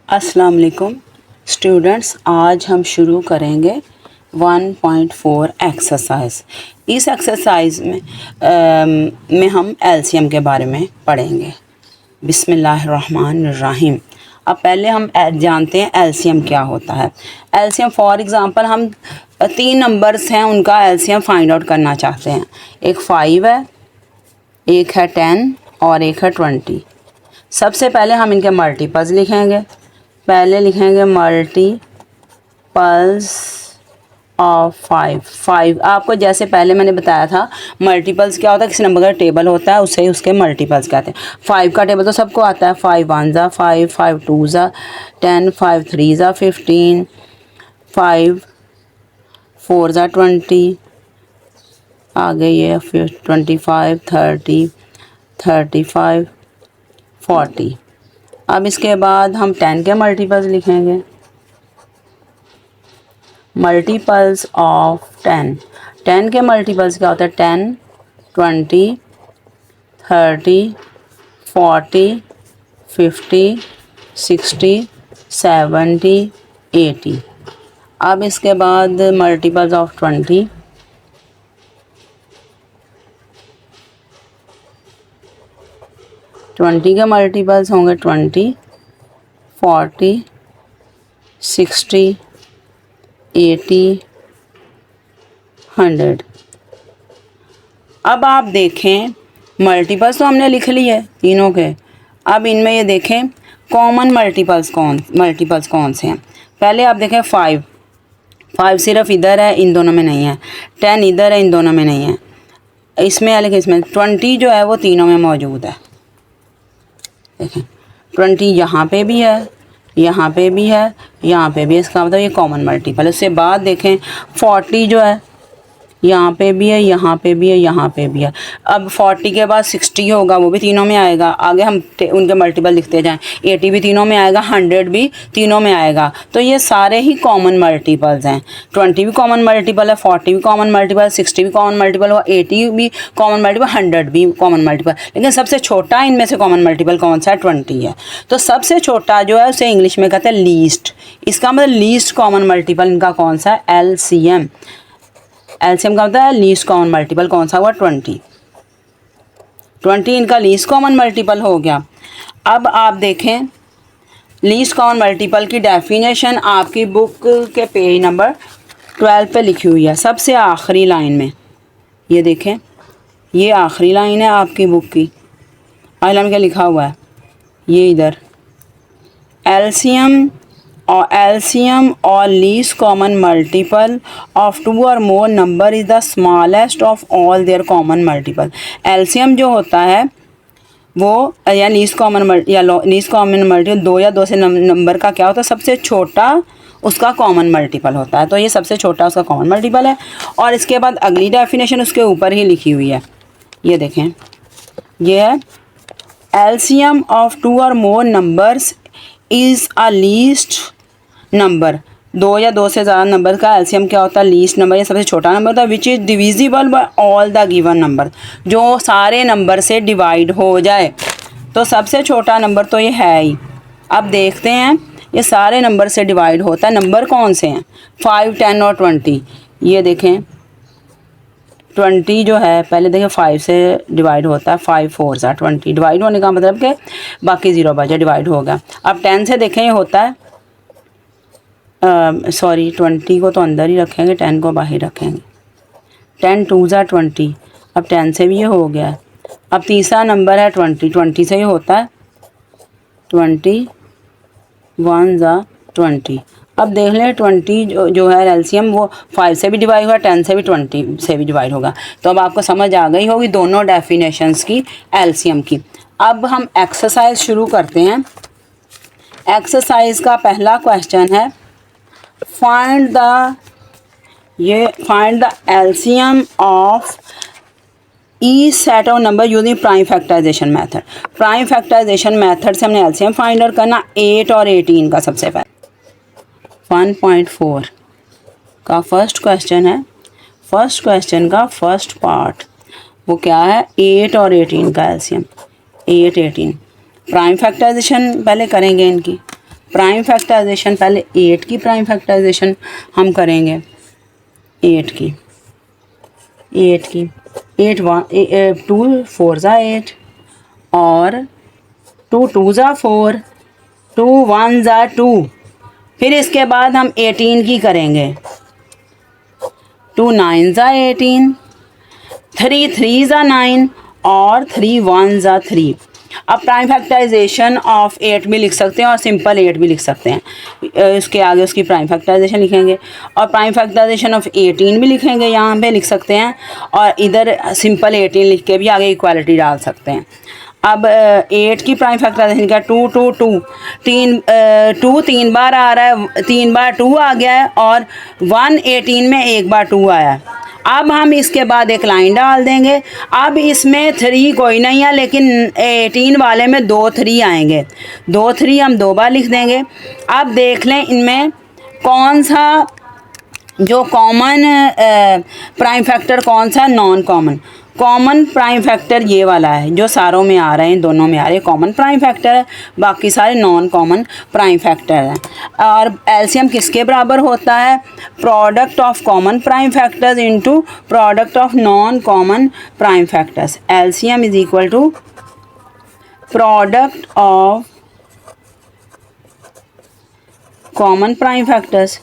अस्सलाम वालेकुम स्टूडेंट्स, आज हम शुरू करेंगे 1.4 एक्सरसाइज। इस एक्सरसाइज में हम एलसीएम के बारे में पढ़ेंगे। बिस्मिल्लाहिर्रहमानिर्रहीम। अब पहले हम जानते हैं एलसीएम क्या होता है। एलसीएम फॉर एग्ज़ाम्पल हम 3 नंबर्स हैं, उनका एलसीएम फाइंड आउट करना चाहते हैं। एक 5 है, एक है 10 और एक है 20। सबसे पहले हम इनके मल्टीपल्स लिखेंगे। पहले लिखेंगे मल्टीपल्स ऑफ 5। आपको जैसे पहले मैंने बताया था मल्टीपल्स क्या होता है, किसी नंबर का टेबल होता है उसे उसके मल्टीपल्स कहते हैं। 5 का टेबल तो सबको आता है। 5 1 ज़ा 5, 5 2 ज़ा 10, 5 3 ज़ा 15, 5 4 ज़ा 20, आगे ये फिर 25 30 35 40। अब इसके बाद हम 10 के मल्टीपल्स लिखेंगे। मल्टीपल्स ऑफ 10 के मल्टीपल्स क्या होता है? 10 20 30 40 50 60 70 80। अब इसके बाद मल्टीपल्स ऑफ 20 के मल्टीपल्स होंगे 20 40 60 80 100। अब आप देखें मल्टीपल्स तो हमने लिख लिए तीनों के। अब इनमें ये देखें कॉमन मल्टीपल्स कौन से हैं। पहले आप देखें 5 सिर्फ इधर है, इन दोनों में नहीं है। 10 इधर है, इन दोनों में नहीं है। इसमें है लेकिन इसमें 20 जो है वो तीनों में मौजूद है। देखें 20 यहाँ पे भी है, यहाँ पे भी है, यहाँ पे भी है। इसका मतलब ये कॉमन मल्टीपल है। उसके बाद देखें 40 जो है यहाँ पे भी है, यहाँ पे भी है, यहाँ पे भी है। अब 40 के बाद 60 होगा, वो भी तीनों में आएगा। आगे हम उनके मल्टीपल लिखते जाएं। 80 भी तीनों में आएगा, 100 भी तीनों में आएगा। तो ये सारे ही कॉमन मल्टीपल्स हैं। 20 भी कॉमन मल्टीपल है, 40 भी कॉमन मल्टीपल है, 60 भी कॉमन मल्टीपल है, 80 भी कॉमन मल्टीपल, 100 भी कॉमन मल्टीपल। लेकिन सबसे छोटा इनमें से कॉमन मल्टीपल कौन सा है? 20 है। तो सबसे छोटा जो है उसे इंग्लिश में कहते हैं लीस्ट। इसका मतलब लीस्ट कॉमन मल्टीपल इनका कौन सा है? एलसीएम। एलसीएम का होता है लीस्ट कॉमन मल्टीपल कौन सा हुआ? 20 इनका लीस्ट कॉमन मल्टीपल हो गया। अब आप देखें लीस्ट कॉमन मल्टीपल की डेफिनेशन आपकी बुक के पेज नंबर 12 पे लिखी हुई है, सबसे आखिरी लाइन में। ये देखें, ये आखिरी लाइन है आपकी बुक की। आखिरी लाइन में क्या लिखा हुआ है? ये इधर LCM or least common multiple of 2 or more number is the smallest of all their common multiple। LCM जो होता है वो या लीस्ट कॉमन मल्टीपल 2 या 2 से नंबर का क्या होता है? सबसे छोटा उसका कॉमन मल्टीपल होता है। तो ये सबसे छोटा उसका कॉमन मल्टीपल है। और इसके बाद अगली डेफिनेशन उसके ऊपर ही लिखी हुई है। ये देखें, ये है LCM of 2 or more numbers is a least number. 2 या 2 से ज़्यादा नंबर का एलसीएम क्या होता है? Least number. ये सबसे छोटा नंबर होता है। Which is divisible by all the given number, जो सारे नंबर से डिवाइड हो जाए। तो सबसे छोटा नंबर तो ये है ही। अब देखते हैं ये सारे नंबर से डिवाइड होता है। नंबर कौन से हैं? 5 10 और 20। ये देखें 20 जो है पहले देखें 5 से डिवाइड होता है। 5 4 ज़ा 20। डिवाइड होने का मतलब कि बाकी 0 बचा, डिवाइड होगा। अब 10 से देखें ये होता है 20 को तो अंदर ही रखेंगे, 10 को बाहर रखेंगे। 10 2 ज़ा 20। अब 10 से भी ये हो गया। अब तीसरा नंबर है 20 से ये होता है 20 1 ज़ा 20। अब देख लें 20 जो है एलसीएम वो 5 से भी डिवाइड होगा, 10 से भी 20 से भी डिवाइड होगा। तो अब आपको समझ आ गई होगी दोनों डेफिनेशंस की एलसीएम की। अब हम एक्सरसाइज शुरू करते हैं। एक्सरसाइज का पहला क्वेश्चन है find the LCM of each set of number using prime factorisation method. Prime factorisation method से हमने एलसीएम फाइंड आउट करना। 8 और 18 का सबसे पहले 1.4 का फर्स्ट क्वेश्चन है। फर्स्ट क्वेश्चन का फर्स्ट पार्ट वो क्या है? 8 और 18 का एलसीएम। 8 18 प्राइम फैक्टराइजेशन पहले करेंगे इनकी। प्राइम फैक्टराइजेशन, पहले 8 की प्राइम फैक्टराइजेशन हम करेंगे। 8 की 8 2 4 ज़ा 8 और 2 2 ज़ा 4, 2 1 ज़ा 2। फिर इसके बाद हम 18 की करेंगे। 2 9 ज़ा 18, 3 3 ज़ा 9 और 3 1 ज़ा 3। अब प्राइम फैक्टराइजेशन ऑफ 8 भी लिख सकते हैं और सिंपल 8 भी लिख सकते हैं। उसके आगे उसकी प्राइम फैक्टराइजेशन लिखेंगे और प्राइम फैक्टराइजेशन ऑफ 18 भी लिखेंगे, यहाँ पे लिख सकते हैं और इधर सिंपल 18 लिख के भी आगे इक्वालिटी डाल सकते हैं। अब 8 की प्राइम फैक्टराइजेशन का 2 2 2 2 3 बार आ रहा है, 3 बार 2 आ गया है और 1 18 में एक बार 2 आया है। अब हम इसके बाद एक लाइन डाल देंगे। अब इसमें 3 कोई नहीं है, लेकिन 18 वाले में 2 3 आएंगे, 2 3 हम 2 बार लिख देंगे। अब देख लें इनमें कौन सा जो कॉमन प्राइम फैक्टर कौन सा, non common. Common prime factor ये वाला है जो सारों में आ रहे हैं, दोनों में आ रहे हैं, कॉमन प्राइम फैक्टर है, बाकी सारे नॉन कॉमन प्राइम फैक्टर हैं। और एलसीएम किसके बराबर होता है, product of common prime factors into product of non common prime factors. LCM is equal to product of common prime factors.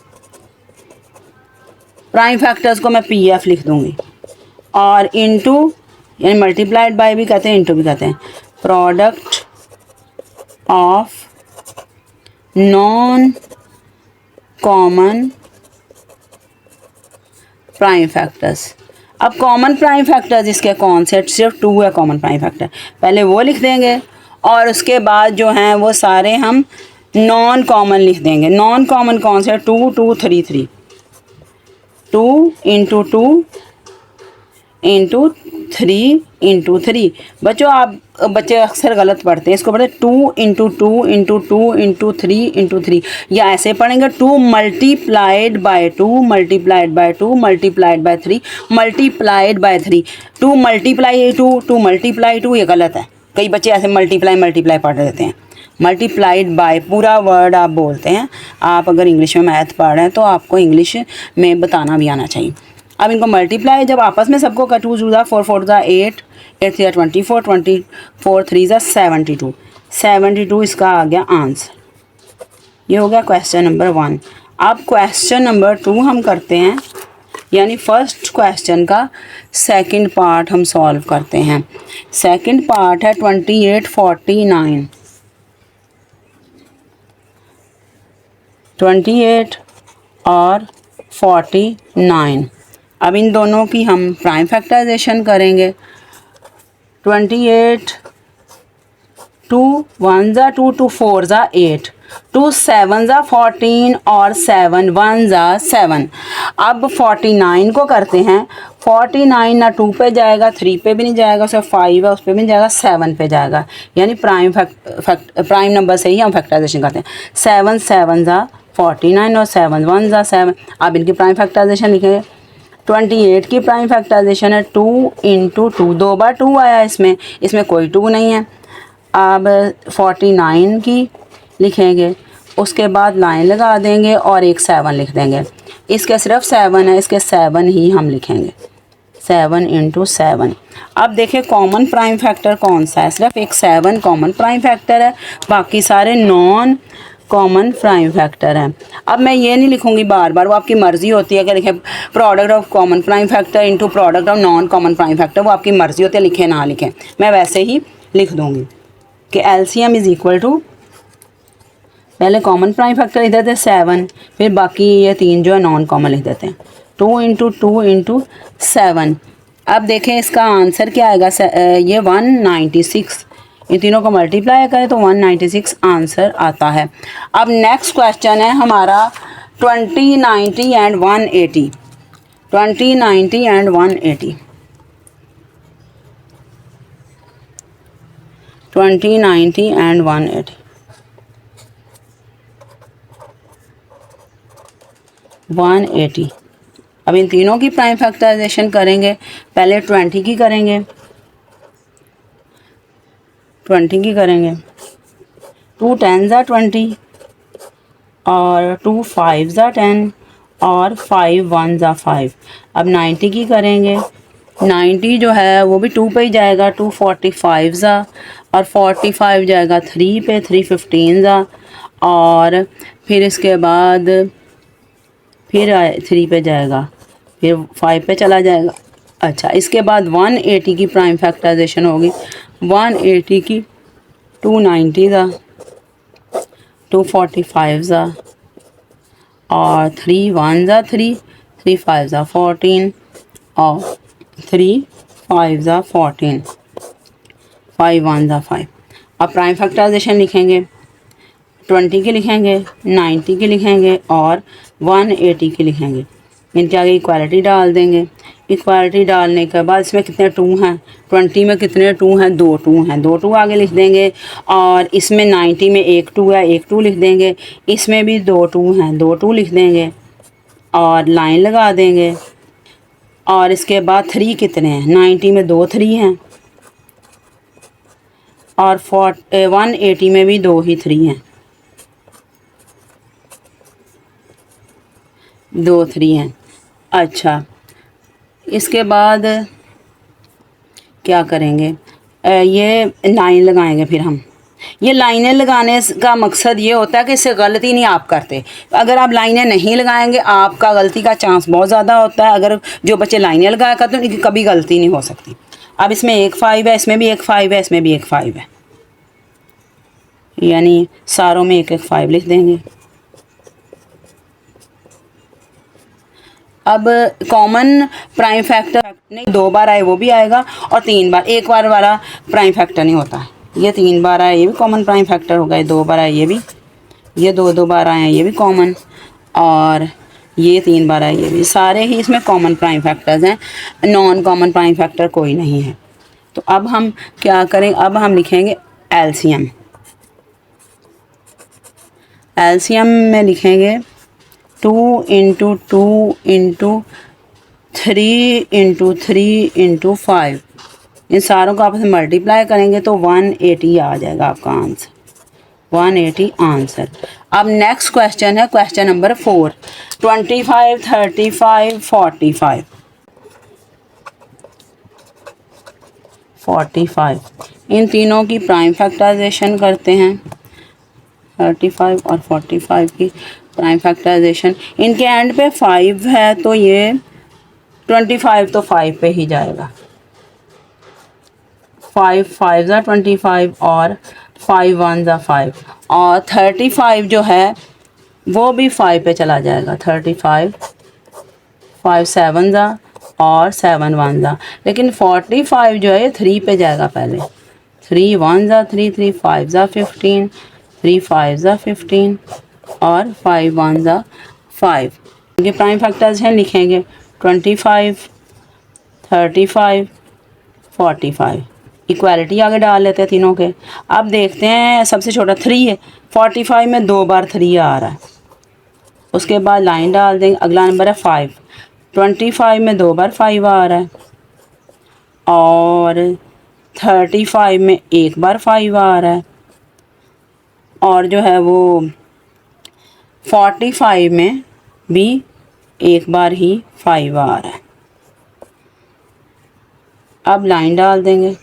Prime factors को मैं पीएफ लिख दूंगी और इनटू, यानी मल्टीप्लाइड बाय भी कहते हैं, इनटू भी कहते हैं, product of non common prime factors. अब कॉमन प्राइम फैक्टर्स इसके कौन से, सिर्फ 2 है कॉमन प्राइम फैक्टर, पहले वो लिख देंगे और उसके बाद जो हैं वो सारे हम नॉन कॉमन लिख देंगे। नॉन कॉमन कौन से, 2 2 3 3, 2 इंटू 2 इंटू 3 इंटू 3। बच्चों आप बच्चे अक्सर गलत पढ़ते हैं, इसको पढ़ते 2 इंटू 2 इंटू 2 इंटू 3 इंटू 3, या ऐसे पढ़ेंगे 2 multiplied by 2 multiplied by 2 multiplied by 3 multiplied by 3। 2 multiply 2 2 multiply 2, ये गलत है। कई बच्चे ऐसे मल्टीप्लाई पढ़ देते हैं। मल्टीप्लाइड बाय पूरा वर्ड आप बोलते हैं। आप अगर इंग्लिश में मैथ पढ़ रहे हैं तो आपको इंग्लिश में बताना भी आना चाहिए। अब इनको मल्टीप्लाई जब आपस में सबको का 2 2 4 4 8 8 3 24 24 3 72 72 इसका आ गया आंसर। ये हो गया क्वेश्चन नंबर 1। अब क्वेश्चन नंबर 2 हम करते हैं, यानी फर्स्ट क्वेश्चन का सेकंड पार्ट हम सॉल्व करते हैं। सेकंड पार्ट है 28 49, 28 और 49। अब इन दोनों की हम प्राइम फैक्टराइजेशन करेंगे। 28 2 1 ज़ा 2 2 4 ज़ा 8, 2 7 ज़ा 14 और 7 1 ज़ा 7। अब 49 को करते हैं। 49 ना 2 पे जाएगा, 3 पे भी नहीं जाएगा, उसमें 5 है उस पर भी नहीं जाएगा, 7 पे जाएगा, यानी प्राइम नंबर से ही हम फैक्टराइजेशन करते हैं। 7 7 ज़ा 49 और 7 1 ज़ा 7। अब इनकी प्राइम फैक्टराइजेशन लिखेंगे। 28 की प्राइम फैक्टराइजेशन है 2 इंटू 2, 2 बार 2 आया इसमें कोई 2 नहीं है। अब 49 की लिखेंगे, उसके बाद लाइन लगा देंगे और एक 7 लिख देंगे। इसके सिर्फ 7 है, इसके 7 ही हम लिखेंगे, 7 इंटू 7। अब देखें कॉमन प्राइम फैक्टर कौन सा है, सिर्फ एक 7 कॉमन प्राइम फैक्टर है, बाकी सारे नॉन कॉमन प्राइम फैक्टर हैं। अब मैं ये नहीं लिखूंगी बार बार, वो आपकी मर्ज़ी होती है कि लिखें product of common prime factor into product of non common prime factor, वो आपकी मर्ज़ी होती है, लिखें ना लिखें। मैं वैसे ही लिख दूंगी कि एलसीएम इज़ इक्वल टू, पहले कॉमन प्राइम फैक्टर लिख देते हैं 7, फिर बाकी ये 3 जो है नॉन कॉमन लिख देते हैं, 2 इंटू 2 इंटू 7। अब देखें इसका आंसर क्या आएगा, ये 196, इन तीनों को मल्टीप्लाई करें तो 196 आंसर आता है। अब नेक्स्ट क्वेश्चन है हमारा 20 90 एंड 180, 20 90 एंड 180, 20 90 एंड 180। 180। अब इन तीनों की प्राइम फैक्टराइजेशन करेंगे। पहले 20 की करेंगे, 20 की करेंगे, 2 10 ज़ा 20, और 2 5 ज़ा 10 और 5 1 ज़ा 5। अब 90 की करेंगे, 90 जो है वो भी 2 पे ही जाएगा, 2 45 ज़ा और 45 जाएगा 3 पे, 3 15 ज़ा और फिर इसके बाद फिर 3 पे जाएगा, फिर 5 पे चला जाएगा। अच्छा, इसके बाद 180 की प्राइम फैक्टराइजेशन होगी, 180 की 290 ज़ा, 245 ज़ा और 3 1 ज़ा 3, 3 5 ज़ा 14 और 3 5 ज़ा 14, 5 1 ज़ा 5। अब प्राइम फैक्टराइजेशन लिखेंगे, 20 की लिखेंगे, 90 की लिखेंगे और 180 की लिखेंगे। इनके आगे इक्वालिटी डाल देंगे। इक्वालिटी डालने के बाद इसमें कितने 2 हैं, 20 में कितने 2 हैं, 2 2 हैं, 2 2 आगे लिख देंगे और इसमें 90 में 1 2 है, 1 2 लिख देंगे। इसमें भी 2 2 हैं, 2 2 लिख देंगे और लाइन लगा देंगे। और इसके बाद 3 कितने हैं, 90 में 2 3 हैं और 180 में भी 2 ही 3 हैं, 2 3 हैं। अच्छा, इसके बाद क्या करेंगे, ये लाइन लगाएंगे। फिर हम ये लाइनें लगाने का मकसद ये होता है कि इससे गलती नहीं आप करते। अगर आप लाइनें नहीं लगाएंगे आपका गलती का चांस बहुत ज़्यादा होता है। अगर जो बच्चे लाइनें लगाया करते हैं उनकी कभी गलती नहीं हो सकती। अब इसमें एक 5 है, इसमें भी एक 5 है, इसमें भी एक 5 है, यानी सारों में एक एक 5 लिख देंगे। अब कॉमन प्राइम फैक्टर नहीं 2 बार आए वो भी आएगा और 3 बार, एक बार वाला प्राइम फैक्टर नहीं होता है। ये 3 बार आए ये भी कॉमन प्राइम फैक्टर होगा, ये 2 बार आए ये भी, ये 2 2 बार आए हैं ये भी कॉमन और ये 3 बार आए ये भी, सारे ही इसमें कॉमन प्राइम फैक्टर्स हैं। नॉन कॉमन प्राइम फैक्टर कोई नहीं है। तो अब हम क्या करें, अब हम लिखेंगे एलसीएम। एलसीएम में लिखेंगे 2 इंटू 2 इंटू 3 इंटू 3 इंटू 5। इन सारों को आपस में मल्टीप्लाई करेंगे तो 180 आ जाएगा आपका आंसर, 180 आंसर। अब नेक्स्ट क्वेश्चन है क्वेश्चन नंबर 4, 25 35 45 45। इन तीनों की प्राइम फैक्टराइजेशन करते हैं, 35 और 45 की प्राइम फैक्टराइजेशन। इनके एंड पे 5 है तो ये 25 तो 5 पे ही जाएगा, 5 5 ज़ा 25 और 5 1 ज़ा 5 और 35 जो है वो भी 5 पे चला जाएगा, 35 5 7 ज़ा और 7 1 ज़ा। लेकिन 45 जो है ये 3 पे जाएगा पहले, 3 1 ज़ा 3 3 5 ज़ा 15, 3 5 ज़ा 15 और 5 1 ज़ा 5। इनके प्राइम फैक्टर्स हैं, लिखेंगे 25 35 45। इक्वालिटी आगे डाल लेते हैं तीनों के। अब देखते हैं सबसे छोटा 3 है, 45 में 2 बार 3 आ रहा है, उसके बाद लाइन डाल देंगे। अगला नंबर है 5, 25 में 2 बार 5 आ रहा है और 35 में 1 बार 5 आ रहा है और जो है वो 45 में भी 1 बार ही 5 आ रहा है। अब लाइन डाल देंगे।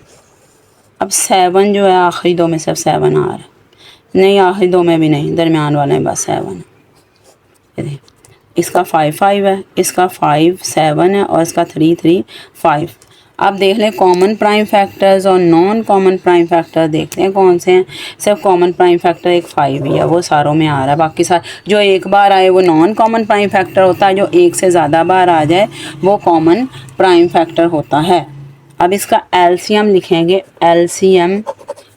अब 7 जो है आखिरी दो में से 7 आ रहा है, नहीं आखिरी दो में भी नहीं, दरमियान वाले में बस 7 है। इसका 5 5 है, इसका 5 7 है और इसका 3 3 5। अब देख लें कॉमन प्राइम फैक्टर्स और नॉन कॉमन प्राइम फैक्टर देखते हैं कौन से हैं। सिर्फ कॉमन प्राइम फैक्टर एक 5 ही है, वो सारों में आ रहा है। बाकी सारे जो एक बार आए वो नॉन कॉमन प्राइम फैक्टर होता है, जो एक से ज़्यादा बार आ जाए वो कॉमन प्राइम फैक्टर होता है। अब इसका एलसीएम लिखेंगे, एलसीएम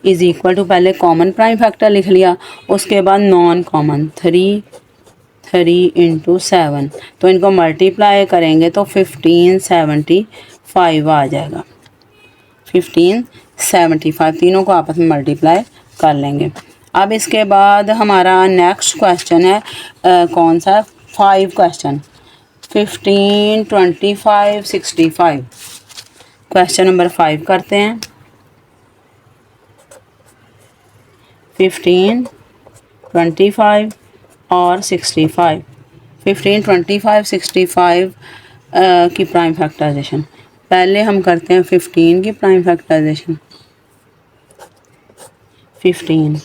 इज़ इक्वल टू, पहले कॉमन प्राइम फैक्टर लिख लिया, उसके बाद नॉन कॉमन 3 3 इंटू 7, तो इनको मल्टीप्लाई करेंगे तो 1575 आ जाएगा, 1575। तीनों को आपस में मल्टीप्लाई कर लेंगे। अब इसके बाद हमारा नेक्स्ट क्वेश्चन है कौन सा, 5 क्वेश्चन, 15 25 65। क्वेश्चन नंबर 5 करते हैं। 15 25 और 65। 15, 25, 65 की प्राइम फैक्टराइजेशन। पहले हम करते हैं 15 की प्राइम फैक्टराइजेशन। 15,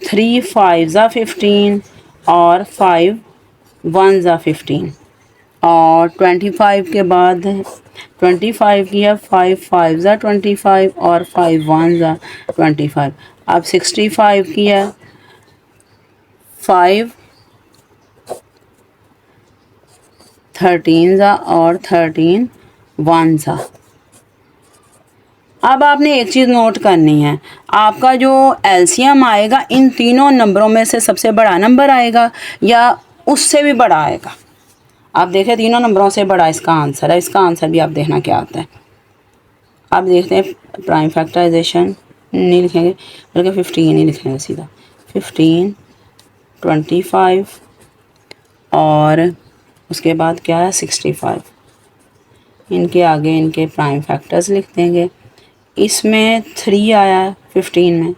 3 5 ज़ा 15 और 5 1 ज़ा 15 और 25 के बाद 25 की है 5 5 ज़ा 25 और 5 1 ज़ा 25। अब 65 की है 5 13 ज़ा और 13 1 ज़ा। अब आपने एक चीज़ नोट करनी है, आपका जो एलसीएम आएगा इन तीनों नंबरों में से सबसे बड़ा नंबर आएगा या उससे भी बड़ा आएगा। आप देखें तीनों नंबरों से बड़ा इसका आंसर है। इसका आंसर भी आप देखना क्या आता है। आप देखते हैं प्राइम फैक्टराइजेशन नहीं लिखेंगे बल्कि 15 ही लिखेंगे सीधा। 15, 25 और उसके बाद क्या है 65। इनके आगे इनके प्राइम फैक्टर्स लिख देंगे। इसमें 3 आया है 15 में,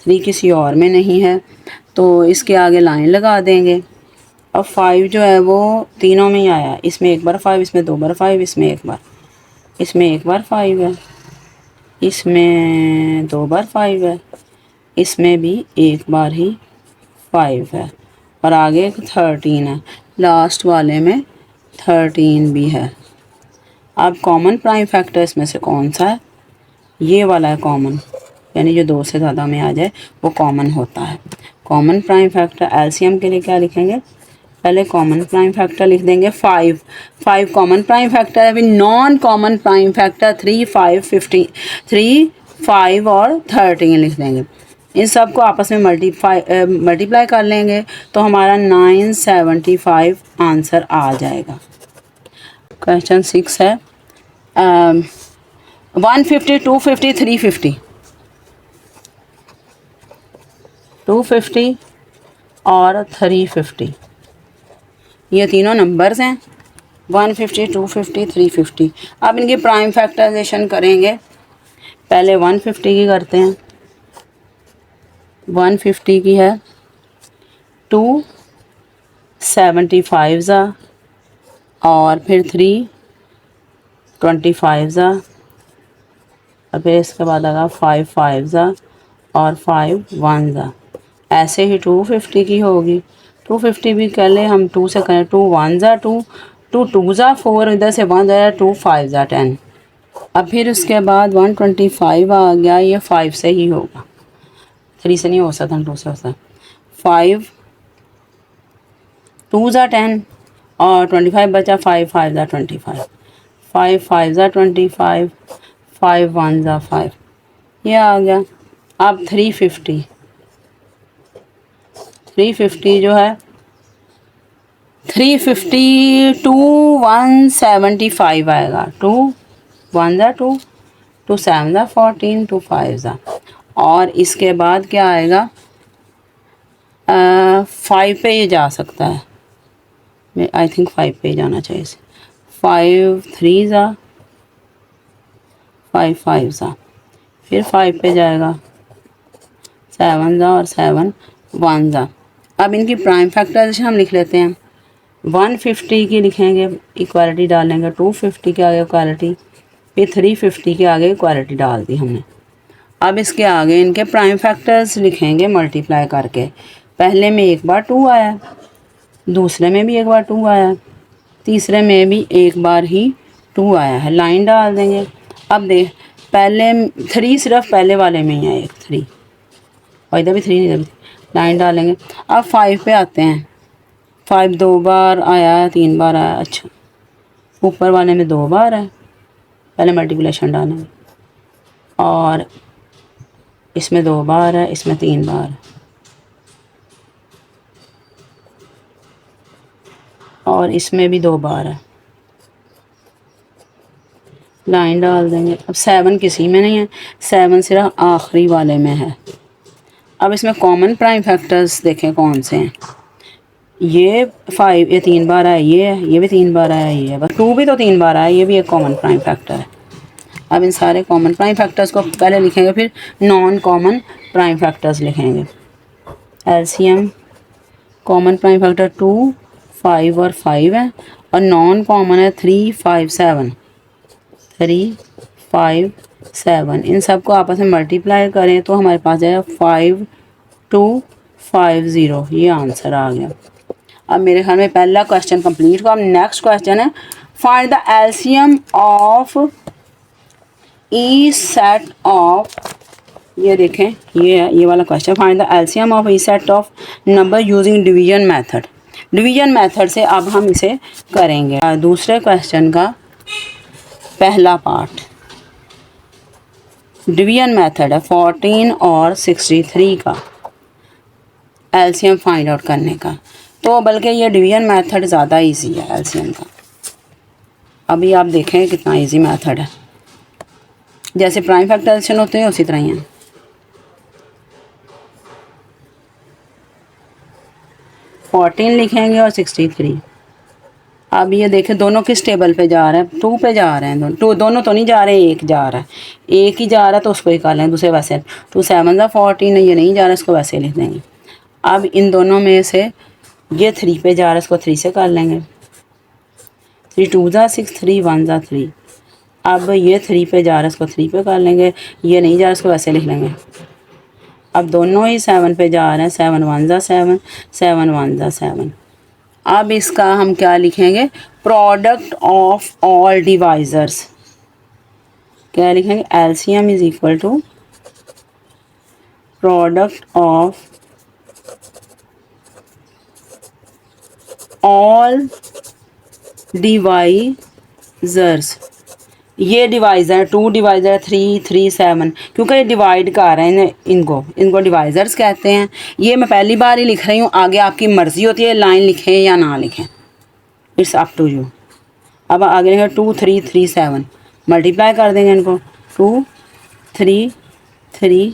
3 किसी और में नहीं है तो इसके आगे लाइन लगा देंगे। अब 5 जो है वो तीनों में ही आया है। इसमें एक बार 5, इसमें 2 बार 5, इसमें एक बार 5 है, इसमें 2 बार 5 है, इसमें भी एक बार ही 5 है और आगे 13 है। लास्ट वाले में 13 भी है। अब कॉमन प्राइम फैक्टर इसमें से कौन सा है? ये वाला है कॉमन, यानी जो 2 से ज़्यादा में आ जाए वो कॉमन होता है। कॉमन प्राइम फैक्टर एलसीएम के लिए क्या लिखेंगे? पहले कॉमन प्राइम फैक्टर लिख देंगे 5। 5 कॉमन प्राइम फैक्टर है। अभी नॉन कॉमन प्राइम फैक्टर 3 5 15 3 5 और 13 लिख देंगे। इन सब को आपस में मल्टीप्लाई कर लेंगे तो हमारा 975 आंसर आ जाएगा। क्वेश्चन 6 है 150 250 350 250 और 350 ये तीनों नंबर्स हैं 150 250 350। अब इनकी प्राइम फैक्टराइजेशन करेंगे। पहले 150 की करते हैं। 150 की है 275 ज़ा और फिर 325 ज़ा और फिर इसके बाद आएगा 5 5 ज़ा और 5 1 ज़ा। ऐसे ही 250 की होगी। 250 भी कर ले हम 2 से करें 2 1 ज़ा 2 2 2 ज़ा 4 इधर से 1 ज़ा 2 5 ज़ा 10। अब फिर उसके बाद 125 आ गया, ये 5 से ही होगा, 3 से नहीं हो सकता, 2 से हो सकता। 5 2 ज़ा 10 और 25 बचा 5 5 ज़ा 25 5 5 ज़ा 25 5 1 ज़ा 5 ये आ गया। अब 350 जो है 350 2 175 आएगा। 2 1 ज़ा 2 2 7 ज़ा 14 2 5 ज़ा और इसके बाद क्या आएगा 5 पे ये जा सकता है। आई थिंक 5 पे जाना चाहिए इसे। 5 3 ज़ा 5 5 ज़ा फिर 5 पे जाएगा 7 ज़ा और 7 1 ज़ा। अब इनकी प्राइम फैक्टराइजेशन हम लिख लेते हैं। 150 की लिखेंगे, इक्वालिटी डालेंगे, 250 के आगे इक्वालिटी, फिर 350 के आगे इक्वालिटी डाल दी हमने। अब इसके आगे इनके प्राइम फैक्टर्स लिखेंगे मल्टीप्लाई करके। पहले में एक बार 2 आया, दूसरे में भी एक बार 2 आया, तीसरे में भी एक बार ही 2 आया है। लाइन डाल देंगे। अब देख पहले 3 सिर्फ पहले वाले में ही है, एक 3 और इधर भी 3 इधर भी 3। लाइन डालेंगे। अब 5 पे आते हैं। 5 2 बार आया, 3 बार आया। अच्छा ऊपर वाले में 2 बार है, पहले मल्टीप्लिकेशन डालेंगे और इसमें 2 बार है, इसमें 3 बार है और इसमें भी 2 बार है। लाइन डाल देंगे। अब 7 किसी में नहीं है, 7 सिर्फ आखिरी वाले में है। अब इसमें कॉमन प्राइम फैक्टर्स देखें कौन से हैं। ये 5 ये 3 बार आया, ये है, ये भी 3 बार आया, ये है, बस 2 भी तो 3 बार आया, ये भी एक कॉमन प्राइम फैक्टर है। अब इन सारे कॉमन प्राइम फैक्टर्स को पहले लिखेंगे, फिर नॉन कॉमन प्राइम फैक्टर्स लिखेंगे। एलसीएम कॉमन प्राइम फैक्टर 2, 5 और 5 है, और नॉन कॉमन है 3, 5, 7, 3, 5, 7। इन सब को आपस में मल्टीप्लाई करें तो हमारे पास जाएगा 5, 2, 5, 0। ये आंसर आ गया। अब मेरे ख्याल में पहला क्वेश्चन कंप्लीट हुआ। अब नेक्स्ट क्वेश्चन है find the LCM of E set of, ये देखें ये है ये वाला question, find the LCM of E set of number using division method. Division method से अब हम इसे करेंगे। दूसरे क्वेश्चन का पहला पार्ट डिवीजन मेथड है 14 और 63 का एलसीएम फाइंड आउट करने का। तो बल्कि ये डिवीजन मेथड ज़्यादा इजी है एलसीएम का। अभी आप देखें कितना इजी मेथड है, जैसे प्राइम फैक्टर एडिशन होते हैं उसी तरह ही है। फोर्टीन लिखेंगे और 63। अब ये देखें दोनों किस टेबल पे जा रहे हैं, 2 पे जा रहे हैं। दोनों तो नहीं जा रहे, एक जा रहा है, एक ही जा रहा है तो उसको ही कर लें, दूसरे वैसे 2 7 14 है, ये नहीं जा रहा, इसको वैसे लिख देंगे। अब इन दोनों में से ये 3 पे जा रहा है, इसको 3 से कर लेंगे। 3 2 6, 3 1 3। अब ये 3 पे जा रहा है, इसको 3 पे कर लेंगे, ये नहीं जा रहा, इसको वैसे लिख लेंगे। अब दोनों ही 7 पे जा रहे हैं, 7 1 7, 7 1 7। अब इसका हम क्या लिखेंगे, प्रोडक्ट ऑफ ऑल डिवाइजर्स। क्या लिखेंगे, LCM is equal to product of all divisors. ये डिवाइज़र 2 डिवाइज़र 3 3 7, क्योंकि ये डिवाइड कर रहे हैं इनको डिवाइज़र्स कहते हैं। ये मैं पहली बार ही लिख रही हूँ, आगे आपकी मर्ज़ी होती है लाइन लिखें या ना लिखें, इट्स अप टू यू। अब आगे लिखें 2 3 3 7, मल्टीप्लाई कर देंगे इनको, 2 3 3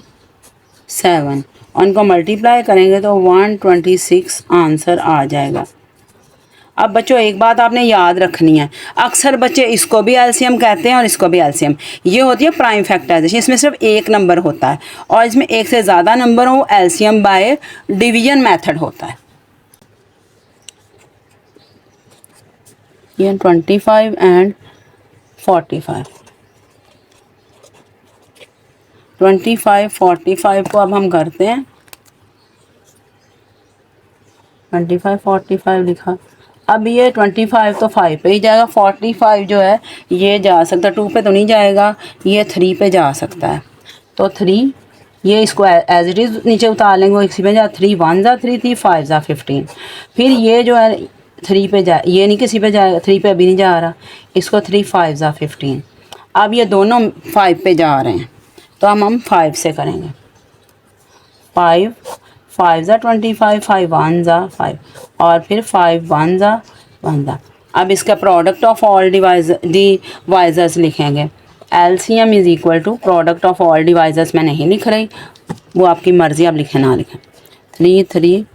7, और इनको मल्टीप्लाई करेंगे तो 126 आंसर आ जाएगा। अब बच्चों एक बात आपने याद रखनी है, अक्सर बच्चे इसको भी एलसीएम कहते हैं और इसको भी एलसीएम। ये होती है प्राइम फैक्टराइजेशन, इसमें सिर्फ एक नंबर होता है, और इसमें एक से ज़्यादा नंबर हो एलसीएम बाय डिवीजन मेथड होता है। ये 25 एंड 45, 25 45 को अब हम करते हैं, 25 45 लिखा। अब ये 25 तो 5 पे ही जाएगा, 45 जो है ये जा सकता है, 2 पे तो नहीं जाएगा, ये 3 पे जा सकता है। तो 3, ये इसको एज इट इज़ नीचे उतार लेंगे, वो इसी में जा 3 1 3 3 5 15। फिर ये जो है 3 पे जा, ये नहीं किसी पे जाएगा, 3 पे अभी नहीं जा रहा, इसको 3 5 15। अब ये दोनों 5 पे जा रहे हैं तो हम 5 से करेंगे। 5 5 25, 5 1 5, और फिर 5 1 1। अब इसका प्रोडक्ट ऑफ ऑल डिवाइजर्स लिखेंगे। LCM is equal to product of all divisors मैं नहीं लिख रही, वो आपकी मर्ज़ी, आप लिखें ना लिखें। 3 3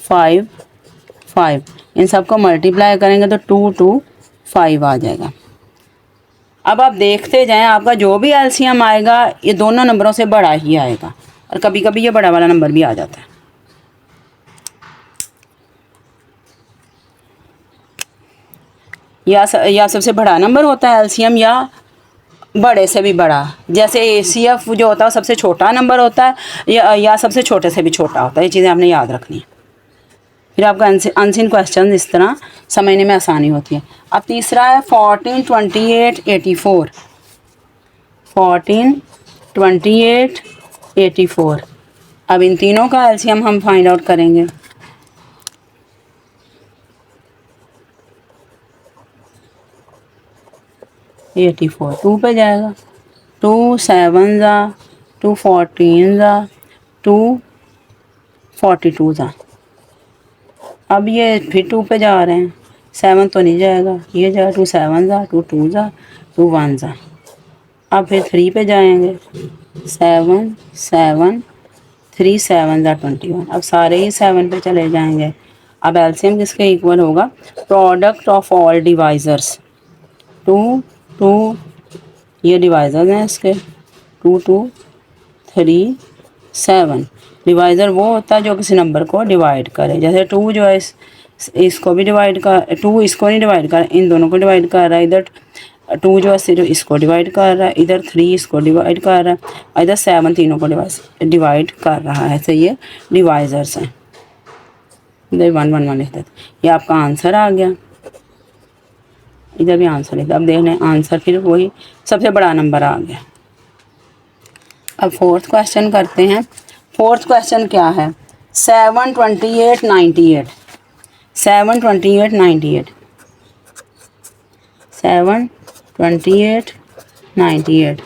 5 5, इन सबको मल्टीप्लाई करेंगे तो 2 2 5 आ जाएगा। अब आप देखते जाएं, आपका जो भी एलसीएम आएगा ये दोनों नंबरों से बड़ा ही आएगा, और कभी कभी ये बड़ा वाला नंबर भी आ जाता है। या सबसे बड़ा नंबर होता है एलसीएम, या बड़े से भी बड़ा, जैसे एसीएफ जो होता है सबसे छोटा नंबर होता है, या सबसे छोटे से भी छोटा होता है। ये चीज़ें आपने याद रखनी है, फिर आपका अनसीन क्वेश्चन इस तरह समझने में आसानी होती है। अब तीसरा है 14 28 84, 14 28 84। अब इन तीनों का एलसीएम हम फाइंड आउट करेंगे। ये 84 2 पे जाएगा, 2 7 2 14 2 42। अब ये फिर 2 पे जा रहे हैं, 7 तो नहीं जाएगा, ये जाएगा 2 7 2 2 2 1। अब फिर 3 पे जाएंगे, 7 7 3 7 21। अब सारे ही 7 पे चले जाएंगे। अब एलसीएम किसके इक्वल होगा, प्रोडक्ट ऑफ ऑल डिवाइजर्स। 2 2, ये डिवाइजर्स हैं इसके, 2 2 3 7, डिवाइज़र वो होता है जो किसी नंबर को डिवाइड करे। जैसे 2 जो है इसको भी डिवाइड कर, 2 इसको नहीं डिवाइड कर, इन दोनों को डिवाइड कर रहा है। इधर 2 जो है सिर्फ इसको डिवाइड कर रहा है, इधर 3 इसको डिवाइड कर रहा है, और इधर 7 तीनों को डिवाइड कर रहा है। ऐसे ये डिवाइज़र्स हैं। इधर 1 1 1 लिख देते, ये आपका आंसर आ गया। इधर भी आंसर लिखा, अब देख लें आंसर फिर वही सबसे बड़ा नंबर आ गया। अब फोर्थ क्वेश्चन करते हैं। फोर्थ क्वेश्चन क्या है? 7 28 98, 7 28 98, 7 28 98,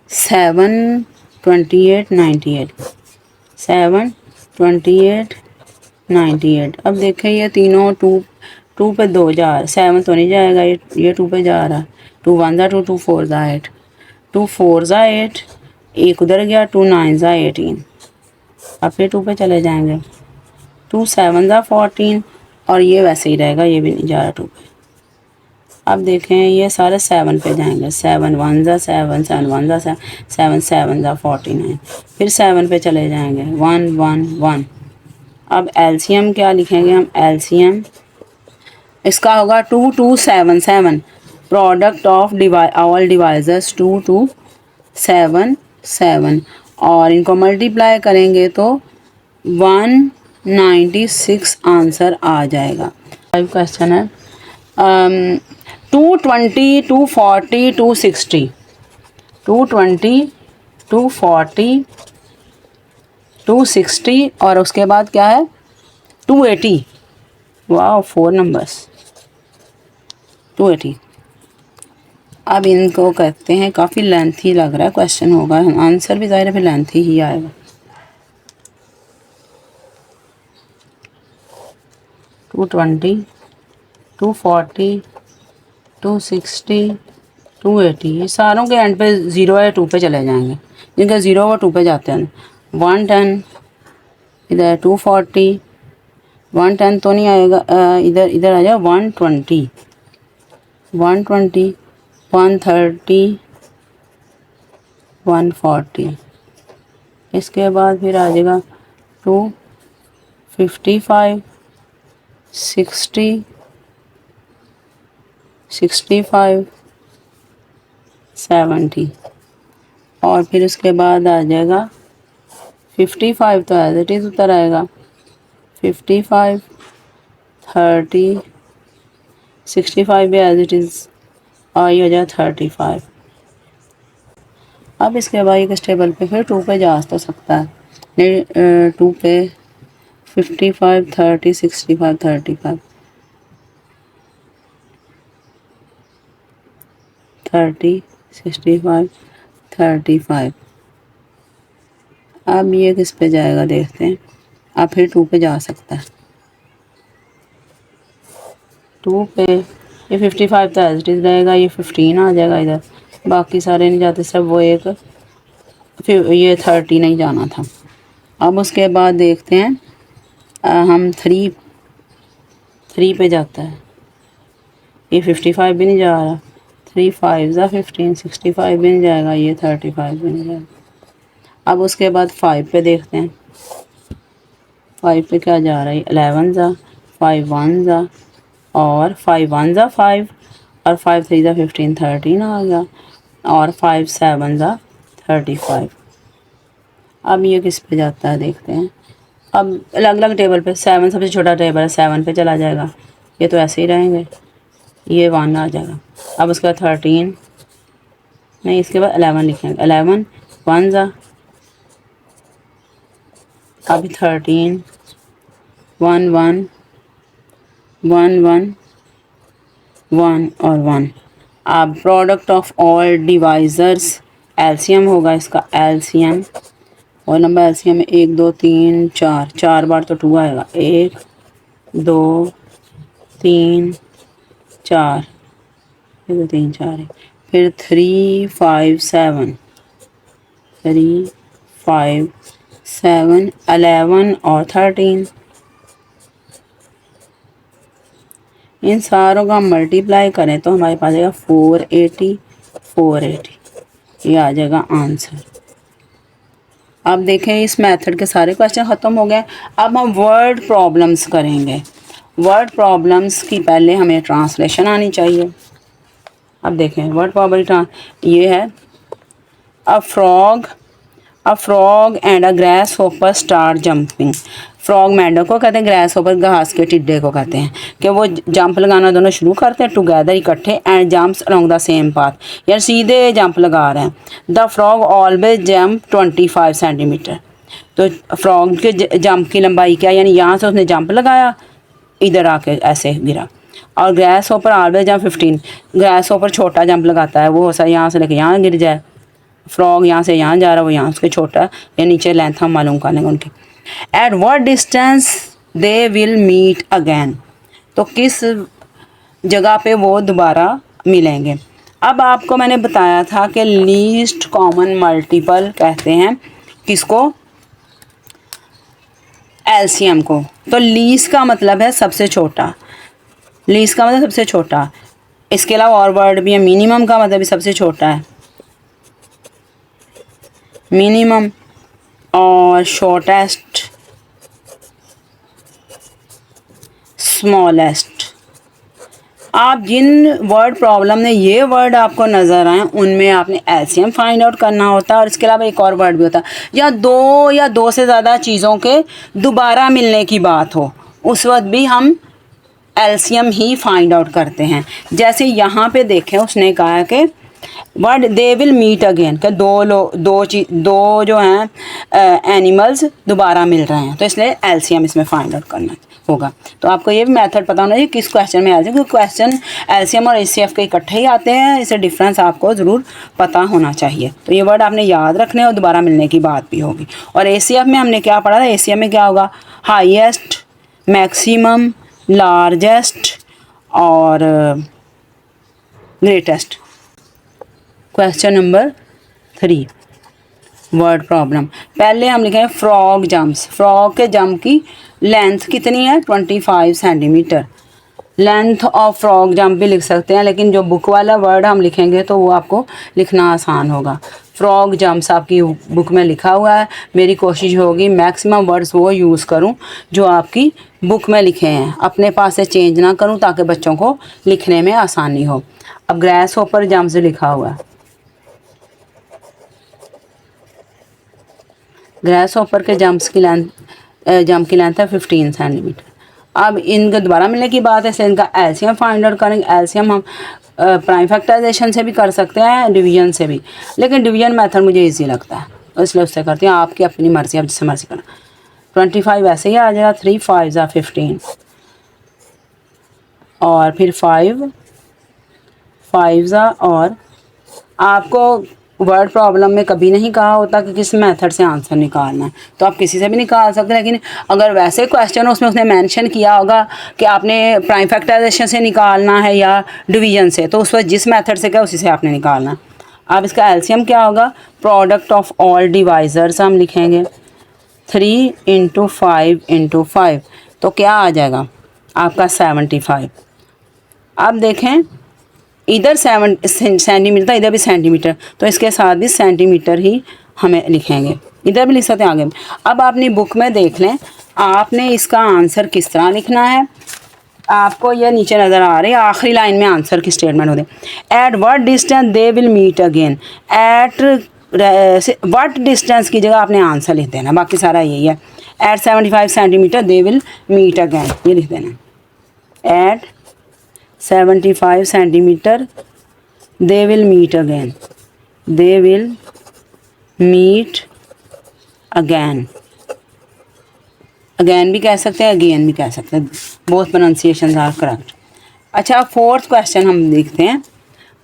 7 28 98, 7 28 98। अब देखें ये तीनों टू पे 2 जा रहा है, 7 तो नहीं जाएगा, ये 2 पे जा रहा है। 2 1 ज़ा 2, 2 4 ज़ा 8, 2 4 ज़ा 8, एक उधर गया, 2 9 ज़ा 18। अब फिर 2 पे चले जाएंगे, 2 7 ज़ा 14, और ये वैसे ही रहेगा, ये भी नहीं जा रहा 2 पे। अब देखें ये सारे 7 पे जाएंगे, 7 1 ज़ा 7, 7 1 ज़ा 7, 7 7 ज़ा 49, फिर 7 पे चले जाएंगे, 1 1 1। अब एलसीएम क्या लिखेंगे हम? एलसीएम इसका होगा 2 2 7 7, प्रोडक्ट ऑफ ऑल डिवाइजर्स 2 2 7 7, और इनको मल्टीप्लाई करेंगे तो 196 आंसर आ जाएगा। क्वेश्चन है 220 240 260, 220 240 260, और उसके बाद क्या है 280। वाह, 4 नंबर्स, 280। अब इनको कहते हैं, काफ़ी लेंथी लग रहा है क्वेश्चन होगा, आंसर भी ज़ाहिर है फिर लेंथी ही आएगा। 220 240 260 280, ये सारों के एंड पे 0 है, 2 पे चले जाएंगे। जिनका 0 वो 2 पे जाते हैं। 110, इधर 240, 110 तो नहीं आएगा, इधर इधर आ जाए 120, 120 130 140, इसके बाद फिर आ जाएगा 255 60 65 70, और फिर उसके बाद आ जाएगा 55, तो एज इट इज़ उतर आएगा 55 30 65 भी एज इट इज़, और ये हो जाए 35। अब इसके बाद एक टेबल पे फिर 2 पे जा तो सकता है, नहीं 2 पे 55 30 65 35 30 65 35। अब ये किस पे जाएगा देखते हैं। अब फिर 2 पे जा सकता है, 2 पे ये 55 तो एज इट इज़ रहेगा, ये 15 आ जाएगा इधर, बाकी सारे नहीं जाते, सब वो एक, फिर ये 30 नहीं जाना था। अब उसके बाद देखते हैं हम 3 पे जाता है, ये 55 भी नहीं जा रहा, 3 5 ज़ा 15, 65 भी नहीं जाएगा, ये 35 भी नहीं जाएगा। अब उसके बाद 5 पे देखते हैं, 5 पे क्या जा रहा है, 11 ज़ा 5 1 ज़ा, और 5 1 ज़ा 5, और 5 3 ज़ा 15 13 आ गया, और 5 7 ज़ा 35। अब ये किस पे जाता है देखते हैं। अब अलग अलग टेबल पे 7 सबसे छोटा टेबल है, 7 पे चला जाएगा, ये तो ऐसे ही रहेंगे, ये 1 आ जाएगा। अब उसके बाद 13 नहीं, इसके बाद 11 लिखेंगे, 11 1 ज़ा, अभी 13 1 1 1 1 1 और 1। अब product of all divisors, LCM होगा इसका, एलसीएम और नंबर एलसीएम में 1 2 3 4, 4 बार तो 2 आएगा, 1 2 3 4, 1 2 3 4 है, फिर 3 5 7 3 5 7 11 और 13। इन सारों का मल्टीप्लाई करें तो हमारे पास आएगा 480 480, ये आ जाएगा आंसर। अब देखें इस मेथड के सारे क्वेश्चन ख़त्म हो गए। अब हम वर्ड प्रॉब्लम्स करेंगे। वर्ड प्रॉब्लम्स की पहले हमें ट्रांसलेशन आनी चाहिए। अब देखें वर्ड प्रॉब्लम ये है, a frog and a grass hopper start jumping. Frog मेंढक को कहते हैं, ग्रास होपर घास के टिड्डे को कहते हैं, कि वो जंप लगाना दोनों शुरू करते हैं टुगेदर इकट्ठे, and jumps along the same path, यार सीधे जंप लगा रहे हैं। The frog always jump 25 centimetre. तो फ्रॉग के जंप की लंबाई क्या, यानी यहाँ से उसने जंप लगाया, इधर आके ऐसे गिरा। और grass hopper always jump 15। Grass hopper छोटा जंप लगाता है, वो हो सकता है यहाँ से लेके यहाँ गिर जाए। फ्रॉग यहाँ से यहाँ जा रहा है, वो यहाँ से छोटा या नीचे लेंथ हम मालूम कर लेंगे उनकी। At what distance they will meet again. तो किस जगह पे वो दोबारा मिलेंगे। अब आपको मैंने बताया था कि लीस्ट कॉमन मल्टीपल कहते हैं किसको, एलसीएम को। तो लीस्ट का मतलब है सबसे छोटा, लीस्ट का मतलब सबसे छोटा। इसके अलावा और वर्ड भी है, मिनिमम का मतलब भी सबसे छोटा है, मिनिमम, और शॉर्टेस्ट, स्मॉलेस्ट। आप जिन वर्ड प्रॉब्लम में ये वर्ड आपको नज़र आए उनमें आपने एलसीएम फाइंड आउट करना होता है। और इसके अलावा एक और वर्ड भी होता है, या दो से ज़्यादा चीज़ों के दोबारा मिलने की बात हो, उस वक्त भी हम एलसीएम ही फाइंड आउट करते हैं। जैसे यहाँ पे देखें उसने कहा कि word they will meet again, कि दो जो हैं एनिमल्स दोबारा मिल रहे हैं, तो इसलिए एलसीएम इसमें फाइंड आउट करना होगा। तो आपको ये भी मेथड पता होना चाहिए किस क्वेश्चन में एलसीएम, क्योंकि क्वेश्चन एलसीएम और एचसीएफ के इकट्ठे ही आते हैं, इससे डिफरेंस आपको ज़रूर पता होना चाहिए। तो ये वर्ड आपने याद रखने और दोबारा मिलने की बात भी होगी। और एचसीएफ में हमने क्या पढ़ा था, एचसीएफ में क्या होगा, हाईएस्ट, मैक्सिमम, लार्जेस्ट और greatest. Question number 3 word problem. पहले हम लिखेंगे फ्रॉग जंप्स। फ्रॉग के जंप की लेंथ कितनी है, 25 centimetre. Length of frog jump भी लिख सकते हैं, लेकिन जो बुक वाला वर्ड हम लिखेंगे तो वो आपको लिखना आसान होगा। फ्रॉग जंप्स आपकी बुक में लिखा हुआ है, मेरी कोशिश होगी मैक्सिमम वर्ड्स वो यूज़ करूं जो आपकी बुक में लिखे हैं, अपने पास से चेंज ना करूं ताकि बच्चों को लिखने में आसानी हो। अब ग्रास होपर जंप्स लिखा हुआ है, ग्रास होपर के जंप की लेंथ है 15 सेंटीमीटर। अब इनके दोबारा मिलने की बात है, इसलिए इनका एलसीएम फाइंड आउट करेंगे। एलसीएम हम प्राइम फैक्टराइजेशन से भी कर सकते हैं, डिवीजन से भी, लेकिन डिवीजन मेथड मुझे इजी लगता है इसलिए उससे करती हूँ। आपकी अपनी मर्जी, आप जिससे मर्जी करना। 25 ऐसे ही आ जाएगा, 3 5 15 और फिर 5 5 और आपको वर्ड प्रॉब्लम में कभी नहीं कहा होता कि किस मेथड से आंसर निकालना है, तो आप किसी से भी निकाल सकते हैं। लेकिन अगर वैसे क्वेश्चन उसमें उसने मेंशन किया होगा कि आपने प्राइम फैक्टराइजेशन से निकालना है या डिवीजन से, तो उस वक्त जिस मेथड से क्या उसी से आपने निकालना है। अब इसका एलसीएम क्या होगा, प्रोडक्ट ऑफ ऑल डिवाइजर्स हम लिखेंगे 3 × 5 × 5, तो क्या आ जाएगा आपका 75। अब देखें इधर 7 सेंटीमीटर था, इधर भी सेंटीमीटर, तो इसके साथ भी सेंटीमीटर ही हमें लिखेंगे, इधर भी लिख सकते हैं आगे। अब अपनी बुक में देख लें आपने इसका आंसर किस तरह लिखना है। आपको यह नीचे नज़र आ रही है, आखिरी लाइन में आंसर की स्टेटमेंट होती है। At what distance they will meet again. At what distance की जगह आपने आंसर लिख देना, बाकी सारा यही है। At 75 centimetre they will meet again, ये लिख देना। At 75 centimetre they will meet again, they will meet again. Again भी कह सकते हैं, अगेन भी कह सकते हैं, बोथ प्रोनाउंसिएशन आर करेक्ट। अच्छा, 4th क्वेश्चन हम देखते हैं।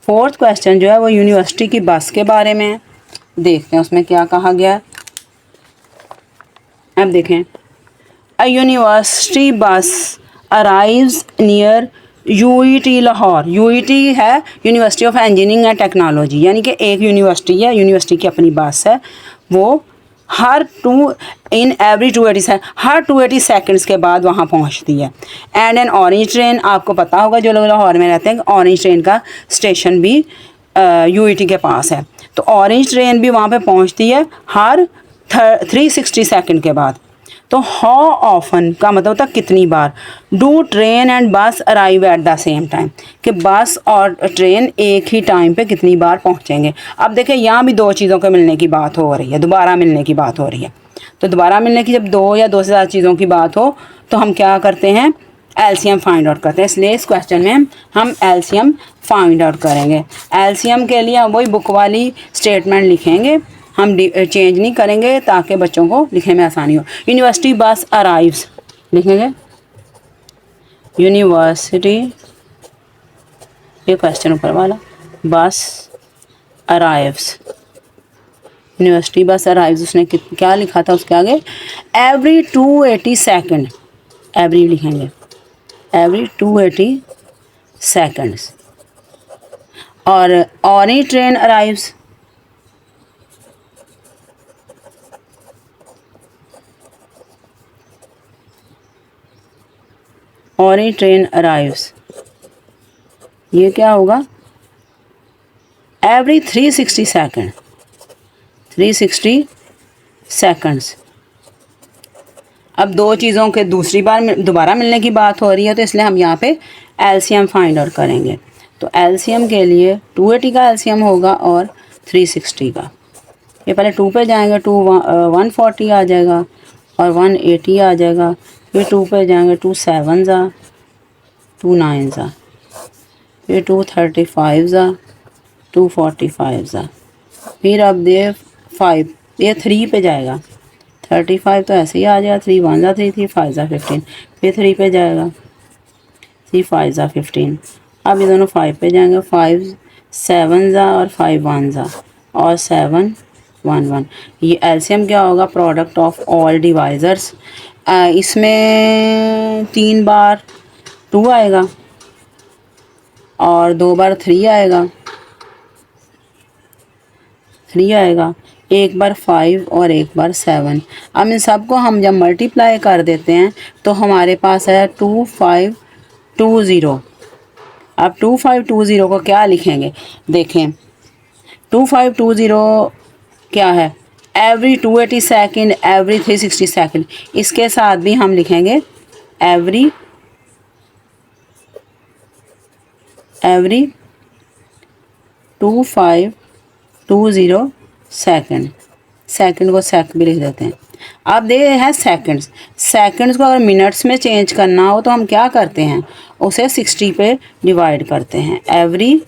4th क्वेश्चन जो है वो यूनिवर्सिटी की बस के बारे में, देखते हैं उसमें क्या कहा गया है। अब देखें, a university bus arrives near UET Lahore. UET है university of engineering and technology, यानी कि एक यूनिवर्सिटी है, यूनिवर्सिटी की अपनी बस है, वो हर 280 हर 280 सेकंड्स के बाद वहाँ पहुँचती है। एंड एन ऑरेंज ट्रेन, आपको पता होगा जो लोग लाहौर में रहते हैं, ऑरेंज ट्रेन का स्टेशन भी यूईटी के पास है, तो ऑरेंज ट्रेन भी वहाँ पे पहुँचती है हर 360 सेकंड के बाद। तो हाउ ऑफन का मतलब होता है कितनी बार। Do train and bus arrive at the same time, कि बस और ट्रेन एक ही टाइम पे कितनी बार पहुंचेंगे। अब देखिए यहाँ भी दो चीज़ों के मिलने की बात हो रही है, दोबारा मिलने की बात हो रही है। तो दोबारा मिलने की जब दो या दो से ज़्यादा चीज़ों की बात हो तो हम क्या करते हैं, एलसीएम फाइंड आउट करते हैं। इसलिए इस क्वेश्चन में हम एलसीएम फाइंड आउट करेंगे। एलसीएम के लिए हम वही बुक वाली स्टेटमेंट लिखेंगे, हम चेंज नहीं करेंगे ताकि बच्चों को लिखने में आसानी हो। यूनिवर्सिटी बस अराइव्स लिखेंगे, यूनिवर्सिटी, ये क्वेश्चन ऊपर वाला, बस अराइव्स, यूनिवर्सिटी बस अराइव्स, उसने क्या लिखा था उसके आगे, एवरी 280 सेकेंड, एवरी लिखेंगे, एवरी 280 सेकेंड्स। और ही ट्रेन अराइव्स, और ही ट्रेन अराइव्स, ये क्या होगा, एवरी 360 सेकेंड, 360 सेकंड्स। अब दो चीज़ों के दूसरी बार दोबारा मिलने की बात हो रही है तो इसलिए हम यहाँ पे एलसीएम फाइंड आउट करेंगे। तो एलसीएम के लिए 280 का एलसीएम होगा और 360 का। ये पहले 2 पे जाएंगे, 140 आ जाएगा और 180 आ जाएगा। फिर 2 पे जाएंगे, 2 7 ज़ा, 2 9 ज़ा, फिर 2 35 ज़ा, 2 45 ज़ा, फिर अब दे 5, ये 3 पे जाएगा, 35 तो ऐसे ही आ जाएगा, 3 1 ज़ा 3, 3 5 ज़ा 15, फिर 3 पे जाएगा, 3 5 ज़ा 15। अब ये दोनों 5 पे जाएंगे, 5 7 ज़ा और 5 1 ज़ा और 7 1 1। ये एलसीएम क्या होगा, प्रोडक्ट ऑफ ऑल डिवाइजर्स। इसमें 3 बार 2 आएगा और 2 बार 3 आएगा, 3 आएगा, एक बार 5 और एक बार 7। अब इन सबको हम जब मल्टीप्लाई कर देते हैं तो हमारे पास है 2520। अब 2520 को क्या लिखेंगे, देखें 2520 क्या है, एवरी 280 सेकेंड, एवरी 360 सेकेंड। इसके साथ भी हम लिखेंगे एवरी 2520 सेकंड, सेकंड को सेक भी लिख देते हैं। अब दे है सेकंड्स, सेकंड्स को अगर मिनट्स में चेंज करना हो तो हम क्या करते हैं, उसे 60 पे डिवाइड करते हैं। एवरी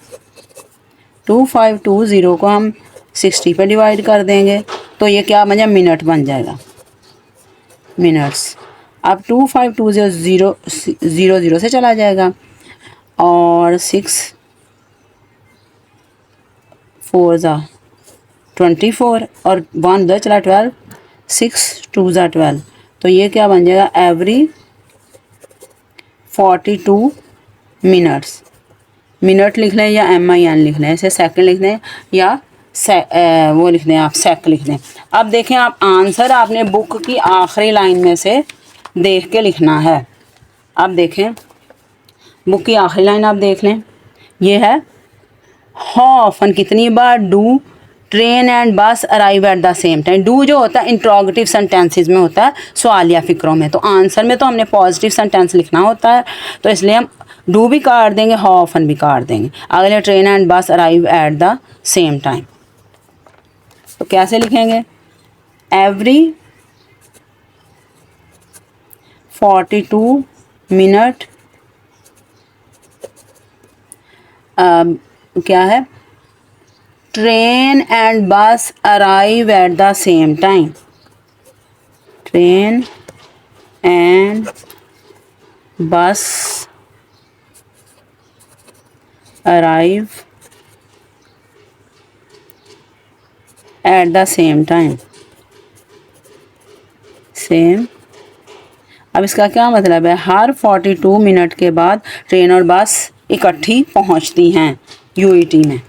2520 को हम 60 पे डिवाइड कर देंगे तो ये क्या बन जाए, मिनट बन जाएगा, मिनट्स। अब 2520 से चला जाएगा और 6 4 ज़ा 24 और 1 उधर चला 12, 6 2 ज़ा 12। तो ये क्या बन जाएगा, एवरी 42 मिनट्स। मिनट लिख लें या MIN लिख लें, ऐसे सेकंड लिख लें या वो लिख दें, आप सेक लिख दें। अब देखें, आप आंसर आपने बुक की आखिरी लाइन में से देख के लिखना है। अब देखें बुक की आखिरी लाइन आप देख लें, ये है हाउ ऑफन कितनी बार do train and bus arrive at the same time. Do जो होता है इंट्रोगेटिव सेंटेंसेस में होता है, सवालिया फ़िक्रों में। तो आंसर में तो हमने पॉजिटिव सेंटेंस लिखना होता है तो इसलिए हम डू भी काट देंगे, हाउ ऑफन भी काट देंगे। अगले train and bus arrive at the same time, तो कैसे लिखेंगे, एवरी 42 मिनट क्या है, train and bus arrive at the same time, train and bus arrive at the same time, same. अब इसका क्या मतलब है, हर 42 मिनट के बाद ट्रेन और बस इकट्ठी पहुंचती हैं यूईटी में।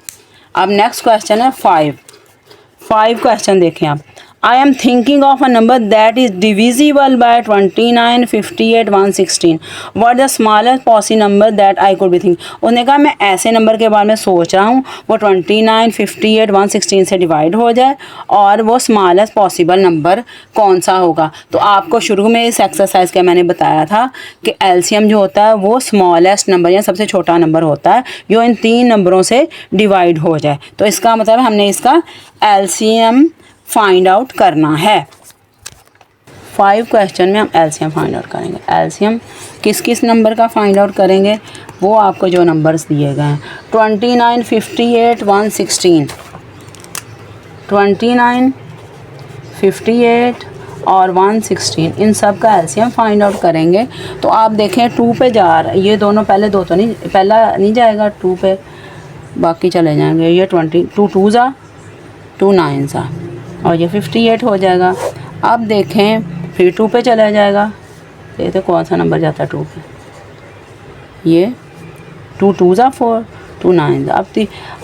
अब नेक्स्ट क्वेश्चन है 5 क्वेश्चन देखें आप। I am thinking of a number that is divisible by 29, 58, 116. What the smallest possible number that I could be think. उसने कहा मैं ऐसे नंबर के बारे में सोच रहा हूँ वो 29, 58, 116 से डिवाइड हो जाए और वो स्मॉलेस्ट पॉसिबल नंबर कौन सा होगा. तो आपको शुरू में इस एक्सरसाइज का मैंने बताया था कि एलसीएम जो होता है वो स्मॉलेस्ट नंबर या सबसे छोटा नंबर होता है जो इन 3 नंबरों से डिवाइड हो जाए. तो इसका मतलब हमने इसका एलसीएम फाइंड आउट करना है. 5 क्वेश्चन में हम एलसीएम फाइंड आउट करेंगे. एलसीएम किस किस नंबर का फाइंड आउट करेंगे वो आपको जो नंबर्स दिए गए हैं 29, 58, 116. 29, 58 और 116 इन सब का एलसीएम फाइंड आउट करेंगे. तो आप देखें 2 पे जा रहा है, ये दोनों पहले दो तो नहीं, पहला नहीं जाएगा 2 पे, बाकी चले जाएंगे. ये 22 2 ज़ा 2 9 ज़ा और ये 58 हो जाएगा. अब देखें फिर 2 पे चला जाएगा. देखते कौन सा नंबर जाता है 2 पे. ये 2 2 ज़ा 4 2 9 ज़ा.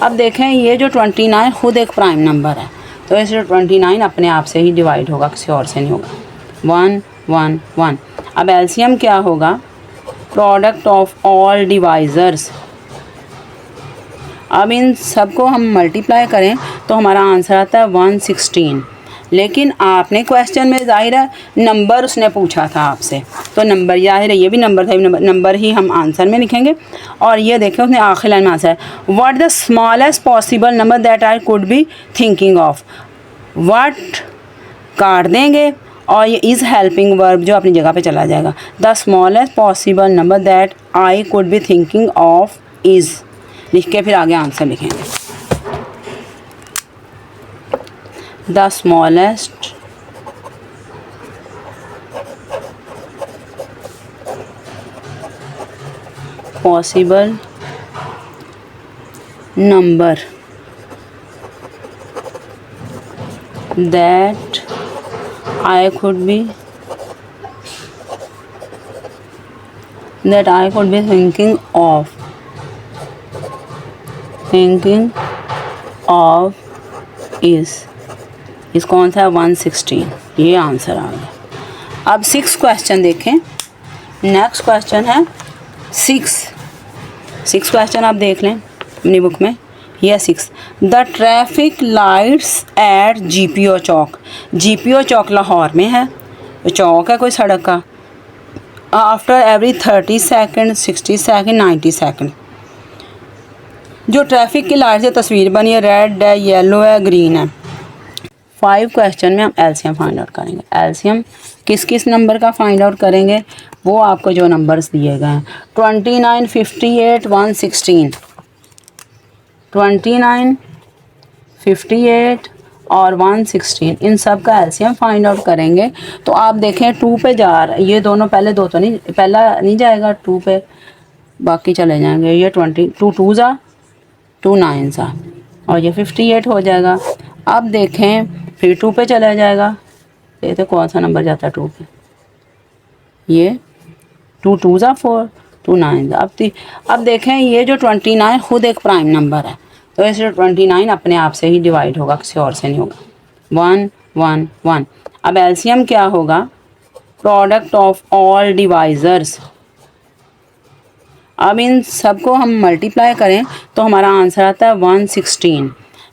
अब देखें ये जो 29 खुद एक प्राइम नंबर है तो इसलिए 29 अपने आप से ही डिवाइड होगा, किसी और से नहीं होगा. 1 1 1. अब एलसीएम क्या होगा? Product of all divisors. अब इन सबको हम मल्टीप्लाई करें तो हमारा आंसर आता है 116. लेकिन आपने क्वेश्चन में ज़ाहिर है नंबर उसने पूछा था आपसे, तो नंबर ज़ाहिर है ये भी नंबर था, नंबर ही हम आंसर में लिखेंगे. और ये देखें उसने आखिरी लाइन में आंसर है what the smallest possible number that I could be thinking of. What काट देंगे और ये इज़ हेल्पिंग वर्ब जो अपनी जगह पे चला जाएगा. The smallest possible number that I could be thinking of is लिख के फिर आगे आंसर लिखेंगे. The smallest possible number that I could be thinking of इस कौन सा है 116. ये आंसर आ गया. अब 6 क्वेश्चन देखें. नेक्स्ट क्वेश्चन है 6 क्वेश्चन आप देख लें अपनी बुक में. यह 6. The traffic lights at GPO Chowk. GPO Chowk Lahore में है, चौक है कोई सड़क का. After every 30 second 60 second 90 second जो ट्रैफिक की लाइट से तस्वीर बनी है रेड है, येलो है, ग्रीन है. 5 क्वेश्चन में हम एलसीएम फाइंड आउट करेंगे. एलसीएम किस किस नंबर का फाइंड आउट करेंगे वो आपको जो नंबर्स दिए गए हैं 29, 58, 116. 29, 58 और 116 इन सब का एलसीएम फाइंड आउट करेंगे. तो आप देखें 2 पे जा रहा है, ये दोनों पहले दो तो नहीं, पहला नहीं जाएगा 2 पे, बाकी चले जाएंगे. ये 22 2 ज़ा 2 9 ज़ा और ये 58 हो जाएगा. अब देखें फिर 2 पे चला जाएगा. देखते कौन सा नंबर जाता है 2 पे. ये 2 2 ज़ा 4 2 9 ज़ा. अब देखें ये जो 29 खुद एक प्राइम नंबर है तो इसलिए 29 अपने आप से ही डिवाइड होगा, किसी और से नहीं होगा. 1 1 1. अब एलसीएम क्या होगा? Product of all divisors. अब इन सबको हम मल्टीप्लाई करें तो हमारा आंसर आता है 116.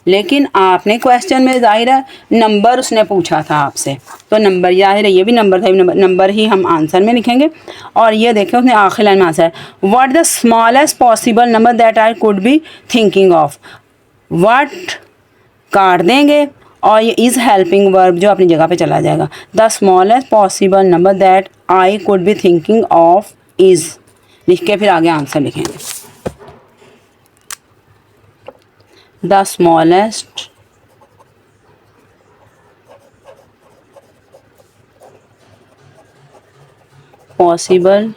लेकिन आपने क्वेश्चन में ज़ाहिर है नंबर उसने पूछा था आपसे, तो नंबर ज़ाहिर है ये भी नंबर था, नंबर ही हम आंसर में लिखेंगे. और ये देखें उसने आखिरी लाइन में आंसर है what the smallest possible number that I could be thinking of. What काट देंगे और ये इज़ हेल्पिंग वर्ब जो अपनी जगह पे चला जाएगा. The smallest possible number that I could be thinking of is लिख के फिर आगे आंसर लिखेंगे. The smallest possible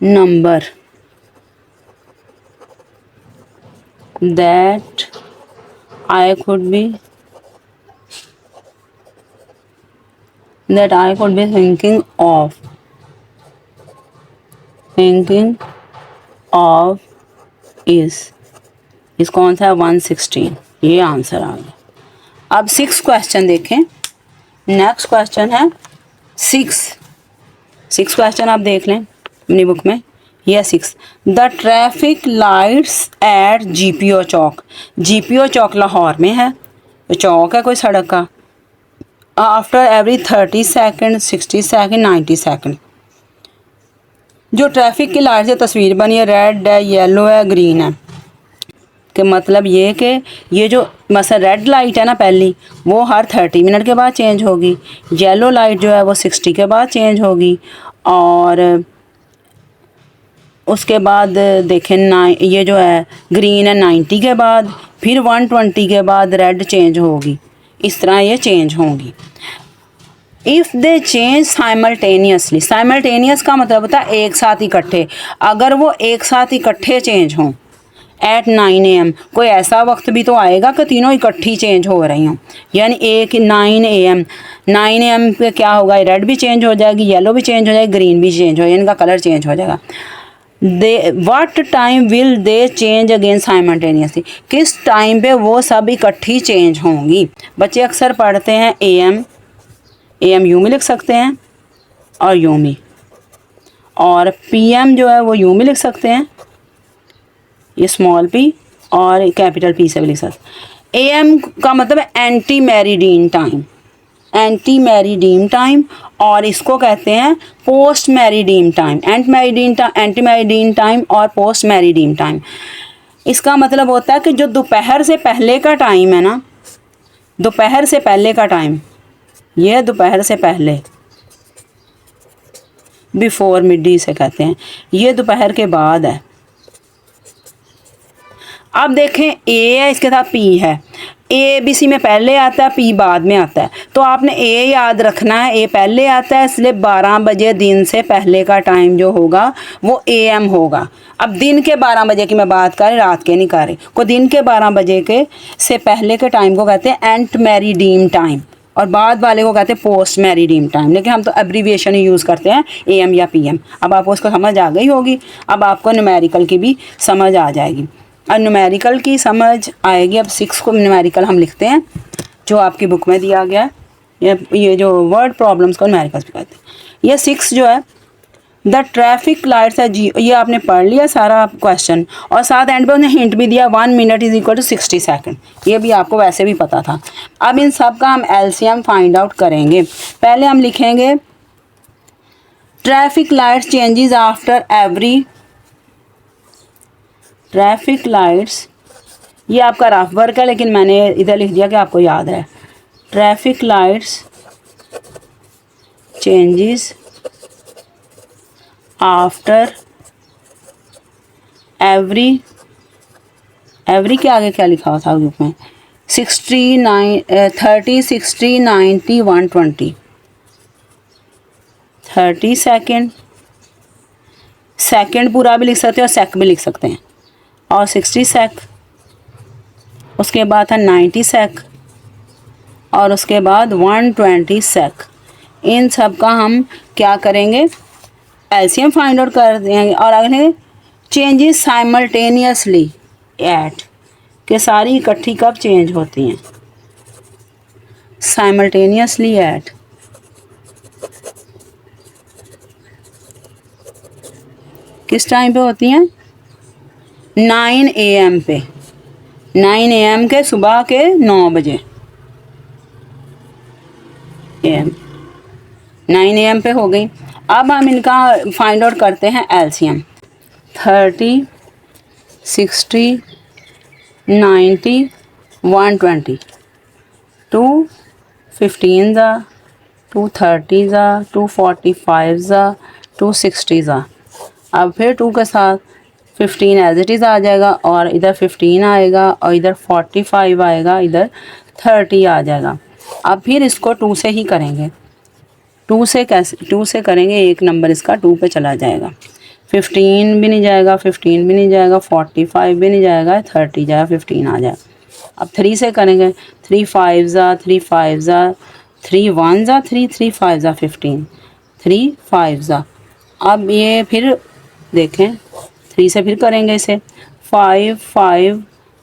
number that I could be thinking of is कौन सा है 116. ये आंसर आ गया. अब 6 क्वेश्चन देखें। नेक्स्ट क्वेश्चन है 6 क्वेश्चन आप देख लें अपनी बुक में। यह 6, the traffic lights at GPO Chowk. GPO Chowk Lahore में है, चौक है कोई सड़क का। After every 30 second, 60 second, 90 second. जो ट्रैफिक की लाइट से तस्वीर बनी है, रेड है, येलो है, ग्रीन है। कि मतलब ये कि ये जो मसला रेड लाइट है ना पहली, वो हर 30 मिनट के बाद चेंज होगी। येलो लाइट जो है वो 60 के बाद चेंज होगी। और उसके बाद देखें ये जो है ग्रीन है 90 के बाद, फिर 120 के बाद रेड चेंज होगी। इस तरह ये चेंज होंगी। If they change simultaneously, simultaneous का मतलब होता है एक साथ इकट्ठे। अगर वो एक साथ इकट्ठे चेंज हों एट 9 AM, कोई ऐसा वक्त भी तो आएगा कि तीनों इकट्ठी चेंज हो रही हों। यानी एक 9 AM, 9 AM पे क्या होगा, रेड भी चेंज हो जाएगी, येलो भी चेंज हो जाएगी, ग्रीन भी चेंज हो जाएगी, इनका कलर चेंज हो जाएगा। They what time will they change again simultaneously, किस टाइम पे वो सब इकट्ठी चेंज होंगी। बच्चे अक्सर पढ़ते हैं AM, AM यूं भी लिख सकते हैं और यूं भी, और PM जो है वो यूं भी लिख सकते हैं, ये स्मॉल p और कैपिटल P से भी लिख सकते हैं। AM का मतलब है anti meridian time, anti meridian time, और इसको कहते हैं post meridian time. Anti meridian time और पोस्ट मेरिडियन टाइम, इसका मतलब होता है कि जो दोपहर से पहले का टाइम है ना, दोपहर से पहले का टाइम, यह दोपहर से पहले, बिफोर मिड से कहते हैं, ये दोपहर के बाद है। अब देखें A है, इसके साथ P है। ABC में पहले आता है, P बाद में आता है, तो आपने A याद रखना है। A पहले आता है, इसलिए 12 बजे दिन से पहले का टाइम जो होगा वो AM होगा। अब दिन के 12 बजे की मैं बात कर रही, रात के नहीं कर रही। को दिन के 12 बजे के से पहले के टाइम को कहते हैं एंट मेरिडियन टाइम, और बाद वाले को कहते हैं पोस्ट मेरिडियन टाइम। लेकिन हम तो एब्रीविएशन ही यूज़ करते हैं AM या PM। अब आपको उसको समझ आ गई होगी। अब आपको न्यूमेरिकल की भी समझ आ जाएगी। और न्यूमेरिकल की समझ आएगी। अब 6 को न्यूमेरिकल हम लिखते हैं जो आपकी बुक में दिया गया है। ये जो वर्ड प्रॉब्लम्स को न्यूमेरिकल्स भी कहते हैं। ये 6 जो है, द ट्रैफिक लाइट्स है जी, ये आपने पढ़ लिया सारा क्वेश्चन, और साथ एंड पे उन्हें हिंट भी दिया 1 minute is equal to 60 second. ये भी आपको वैसे भी पता था। अब इन सब का हम LCM फाइंड आउट करेंगे। पहले हम लिखेंगे traffic lights changes after every, traffic lights, ये आपका रफ वर्क है लेकिन मैंने इधर लिख दिया कि आपको याद है। Traffic lights changes after every, every के आगे क्या लिखा हुआ था बुक में, 30, 60, 90, 120, 30 सेकेंड, सेकेंड पूरा भी लिख सकते हैं और सेक भी लिख सकते हैं, और 60 सेक, उसके बाद है 90 सेक, और उसके बाद 120 सेक। इन सब का हम क्या करेंगे, LCM फाइंड आउट कर देंगे। और अगले चेंजेस साइमल्टेनियसली एट, के सारी इकट्ठी कब चेंज होती हैं, साइमल्टेनियसली एट, किस टाइम पे होती हैं, 9 AM पे, 9 AM के सुबह के 9 बजे AM, 9 AM पे हो गई। अब हम इनका फाइंड आउट करते हैं LCM। 30, 60, 90, 120, 2 15 ज़ा, 2 30 ज़ा, 2 45 ज़ा, 2 60 ज़ा। अब फिर 2 के साथ 15 एज इट इज़ आ जाएगा, और इधर 15 आएगा, और इधर 45 आएगा, इधर 30 आ जाएगा। अब फिर इसको 2 से ही करेंगे। 2 से कैसे, 2 से करेंगे, एक नंबर इसका 2 पे चला जाएगा। 15 भी नहीं जाएगा, 15 भी नहीं जाएगा, 45 भी नहीं जाएगा, 30 जाएगा, 15 आ जाएगा। अब 3 से करेंगे, 3 5 ज़ा, 3 5 ज़ा, 3 1 ज़ा, 3 3 5 ज़ा 15, 3 5 ज़ा। अब ये फिर देखें 3 से फिर करेंगे इसे, 5 5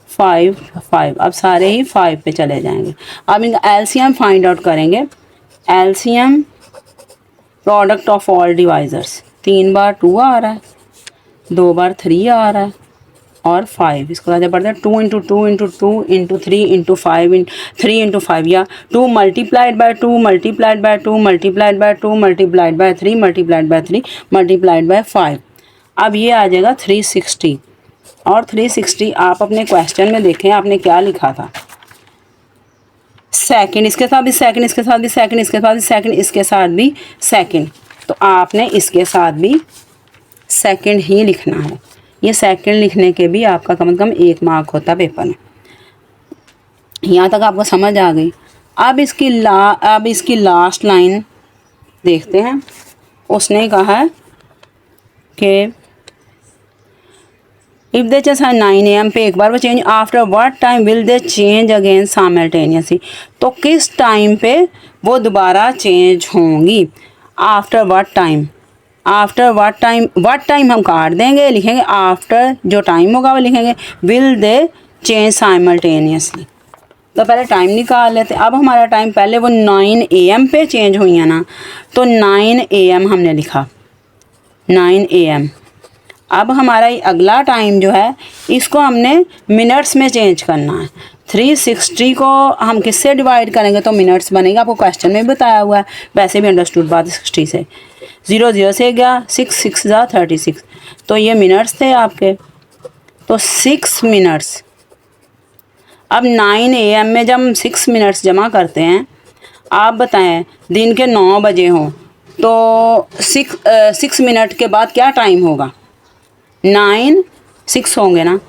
5 5, अब सारे ही 5 पे चले जाएंगे। अब इनका एलसीएम फाइंड आउट करेंगे। LCM product of all divisors, 3 बार 2 आ रहा है, 2 बार 3 आ रहा है और 5। इसको कैसे पढ़ते हैं, 2 इंटू 2 इंटू 2 इंटू 3 इंटू 5 इन 3 इंटू 5, या 2 multiplied by 2 multiplied by 2 multiplied by 2 multiplied by 3 multiplied by 3 multiplied by 5। अब ये आ जाएगा 360। और 360 आप अपने क्वेश्चन में देखें आपने क्या लिखा था, सेकंड, इसके साथ भी सेकंड, इसके साथ भी सेकंड, इसके साथ भी सेकंड, इसके साथ भी सेकंड, तो आपने इसके साथ भी सेकंड ही लिखना है। ये सेकंड लिखने के भी आपका कम से कम 1 मार्क होता है पेपर में। यहाँ तक आपको समझ आ गई। अब इसकी लास्ट लाइन देखते हैं। उसने कहा है कि इफ़ दे चेंज 9 AM पे एक बार वो change, after what time will they change again simultaneously, तो किस टाइम पे वो दोबारा चेंज होंगी। After what time, after what time हम काट देंगे, लिखेंगे आफ्टर जो टाइम होगा वो लिखेंगे, विल दे चेंज साइमल्टेनियसली। तो पहले टाइम निकाल लेते। अब हमारा टाइम पहले वो 9 AM पे चेंज हुई है ना, तो 9 AM हमने लिखा, 9 AM। अब हमारा ये अगला टाइम जो है इसको हमने मिनट्स में चेंज करना है। 360 को हम किससे डिवाइड करेंगे तो मिनट्स बनेगा, आपको क्वेश्चन में बताया हुआ है, वैसे भी अंडरस्टूड बात 60 से। 0 0 से गया, 6 6 जा 36, तो ये मिनट्स थे आपके, तो 6 मिनट्स। अब 9 AM में जब हम 6 मिनट्स जमा करते हैं, आप बताएं दिन के 9 बजे हों तो 6 मिनट के बाद क्या टाइम होगा, 9 6 होंगे ना,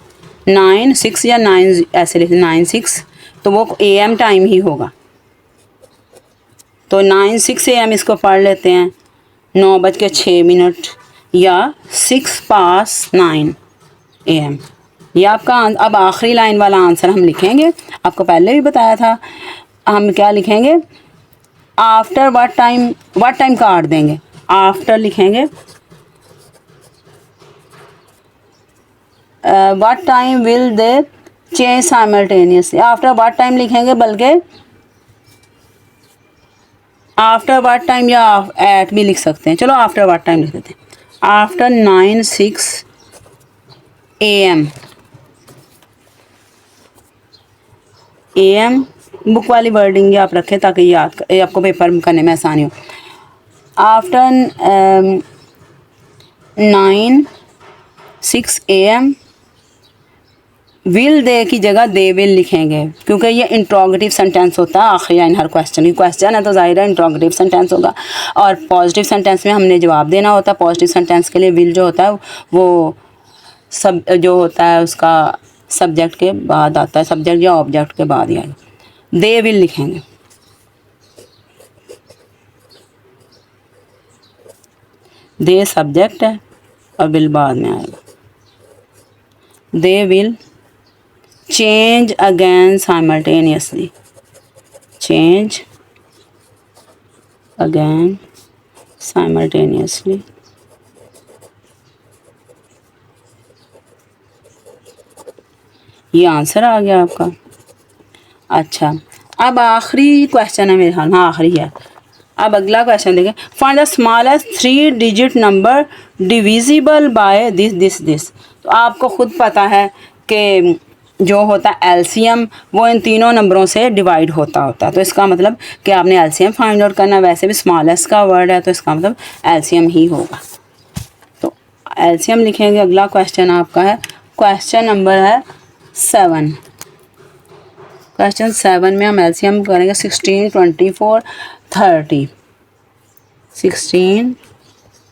9 6 या 9 ऐसे लिखते 9 6, तो वो AM टाइम ही होगा। तो 9 6 AM इसको पढ़ लेते हैं, 9:06 या 6:09 AM। ये आपका अब आखिरी लाइन वाला आंसर हम लिखेंगे। आपको पहले भी बताया था, हम क्या लिखेंगे, आफ्टर व्हाट टाइम काट देंगे, आफ्टर लिखेंगे, what time will they change simultaneously, after what time लिखेंगे, बल्कि आफ्टर व्हाट टाइम या एट भी लिख सकते हैं। चलो आफ्टर व्हाट टाइम लिख देते हैं, आफ्टर 9 6 AM। AM बुक वाली वर्डिंग आप रखें ताकि याद आपको पेपर करने में आसानी हो। आफ्टर 9 6 AM विल दे की जगह दे विल लिखेंगे, क्योंकि ये इंट्रोगेटिव सेंटेंस होता है आखिरी लाइन हर क्वेश्चन की। क्वेश्चन है तो ज़ाहिर है इंट्रोगेटिव सेंटेंस होगा, और पॉजिटिव सेंटेंस में हमने जवाब देना होता है। पॉजिटिव सेंटेंस के लिए विल जो होता है वो सब जो होता है उसका सब्जेक्ट के बाद आता है, सब्जेक्ट या ऑब्जेक्ट के बाद ही आएगा। दे विल लिखेंगे, दे सब्जेक्ट है और विल बाद में आएगा। They will change again simultaneously, change again simultaneously. ये आंसर आ गया आपका। अच्छा, अब आखिरी क्वेश्चन है मेरे ख्याल, हाँ आखिरी है। अब अगला क्वेश्चन देखें, find the smallest 3 digit number divisible by this. तो आपको खुद पता है कि जो होता है एलसीएम वो इन तीनों नंबरों से डिवाइड होता है, तो इसका मतलब कि आपने एलसीएम फाइंड आउट करना। वैसे भी स्मॉलेस्ट का वर्ड है तो इसका मतलब एलसीएम ही होगा, तो एलसीएम लिखेंगे। अगला क्वेश्चन आपका है, क्वेश्चन नंबर है 7। क्वेश्चन 7 में हम एलसीएम करेंगे 16 24 30। 16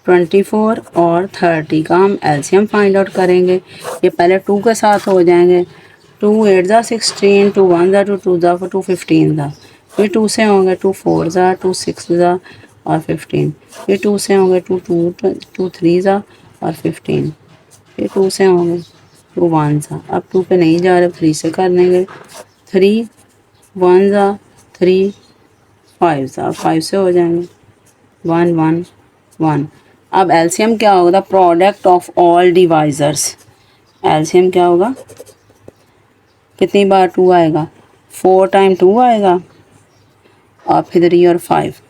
24 और 30 का हम एलसीएम फाइंड आउट करेंगे। ये पहले 2 के साथ हो जाएंगे, 2 8 जा 16, 2 1 जा 2 2 जा 2 15 जा, फिर 2 से होंगे 2 4 जा 2 6 जा और 15, फिर 2 से होंगे 2 2 3 जा और 15, फिर 2 से होंगे 2 1 जा। अब 2 पे नहीं जा रहे, 3 से कर लेंगे, 3 1 जा 3 5 जा, 5 से हो जाएंगे 1 1 1। अब एलसीएम क्या होगा, product of all divisors. LCM क्या होगा, कितनी बार 2 आएगा, 4 टाइम 2 आएगा और फिर 3 और 5,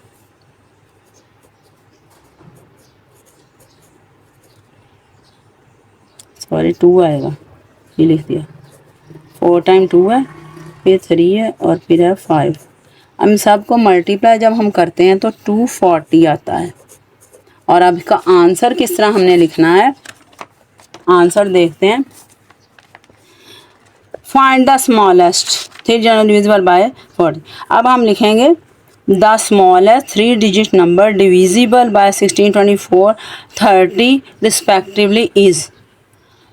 सॉरी 2 आएगा, ये लिख दिया। 4 टाइम 2 है, फिर 3 है और फिर है 5। हम सबको मल्टीप्लाई जब हम करते हैं तो 240 आता है। और अब इसका आंसर किस तरह हमने लिखना है, आंसर देखते हैं। Find the smallest 3 divisible by 40। अब हम लिखेंगे the smallest 3 digit number divisible by 16, 24, 30 respectively is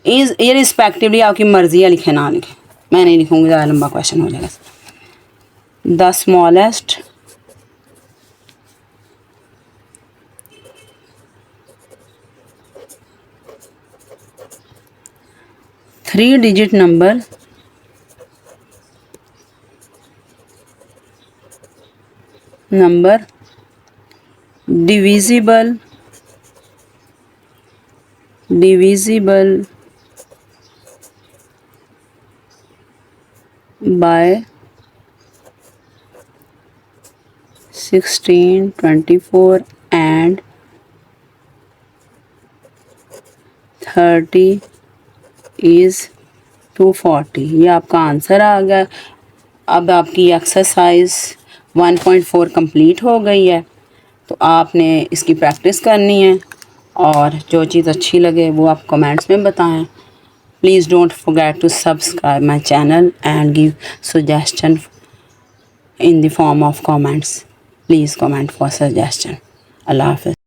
ये रिस्पेक्टिवली आपकी मर्जी है, लिखे ना लिखे, मैं नहीं लिखूँगी, ज़्यादा लंबा क्वेश्चन हो जाएगा। The smallest three digit number divisible by 16, 24 and 30 is 240। ये आपका आंसर आ गया। अब आपकी एक्सरसाइज 1.4 कंप्लीट हो गई है, तो आपने इसकी प्रैक्टिस करनी है और जो चीज़ अच्छी लगे वो आप कमेंट्स में बताएं। Please don't forget to subscribe my channel and give suggestion in the form of comments. Please comment for suggestion. Allah Hafiz.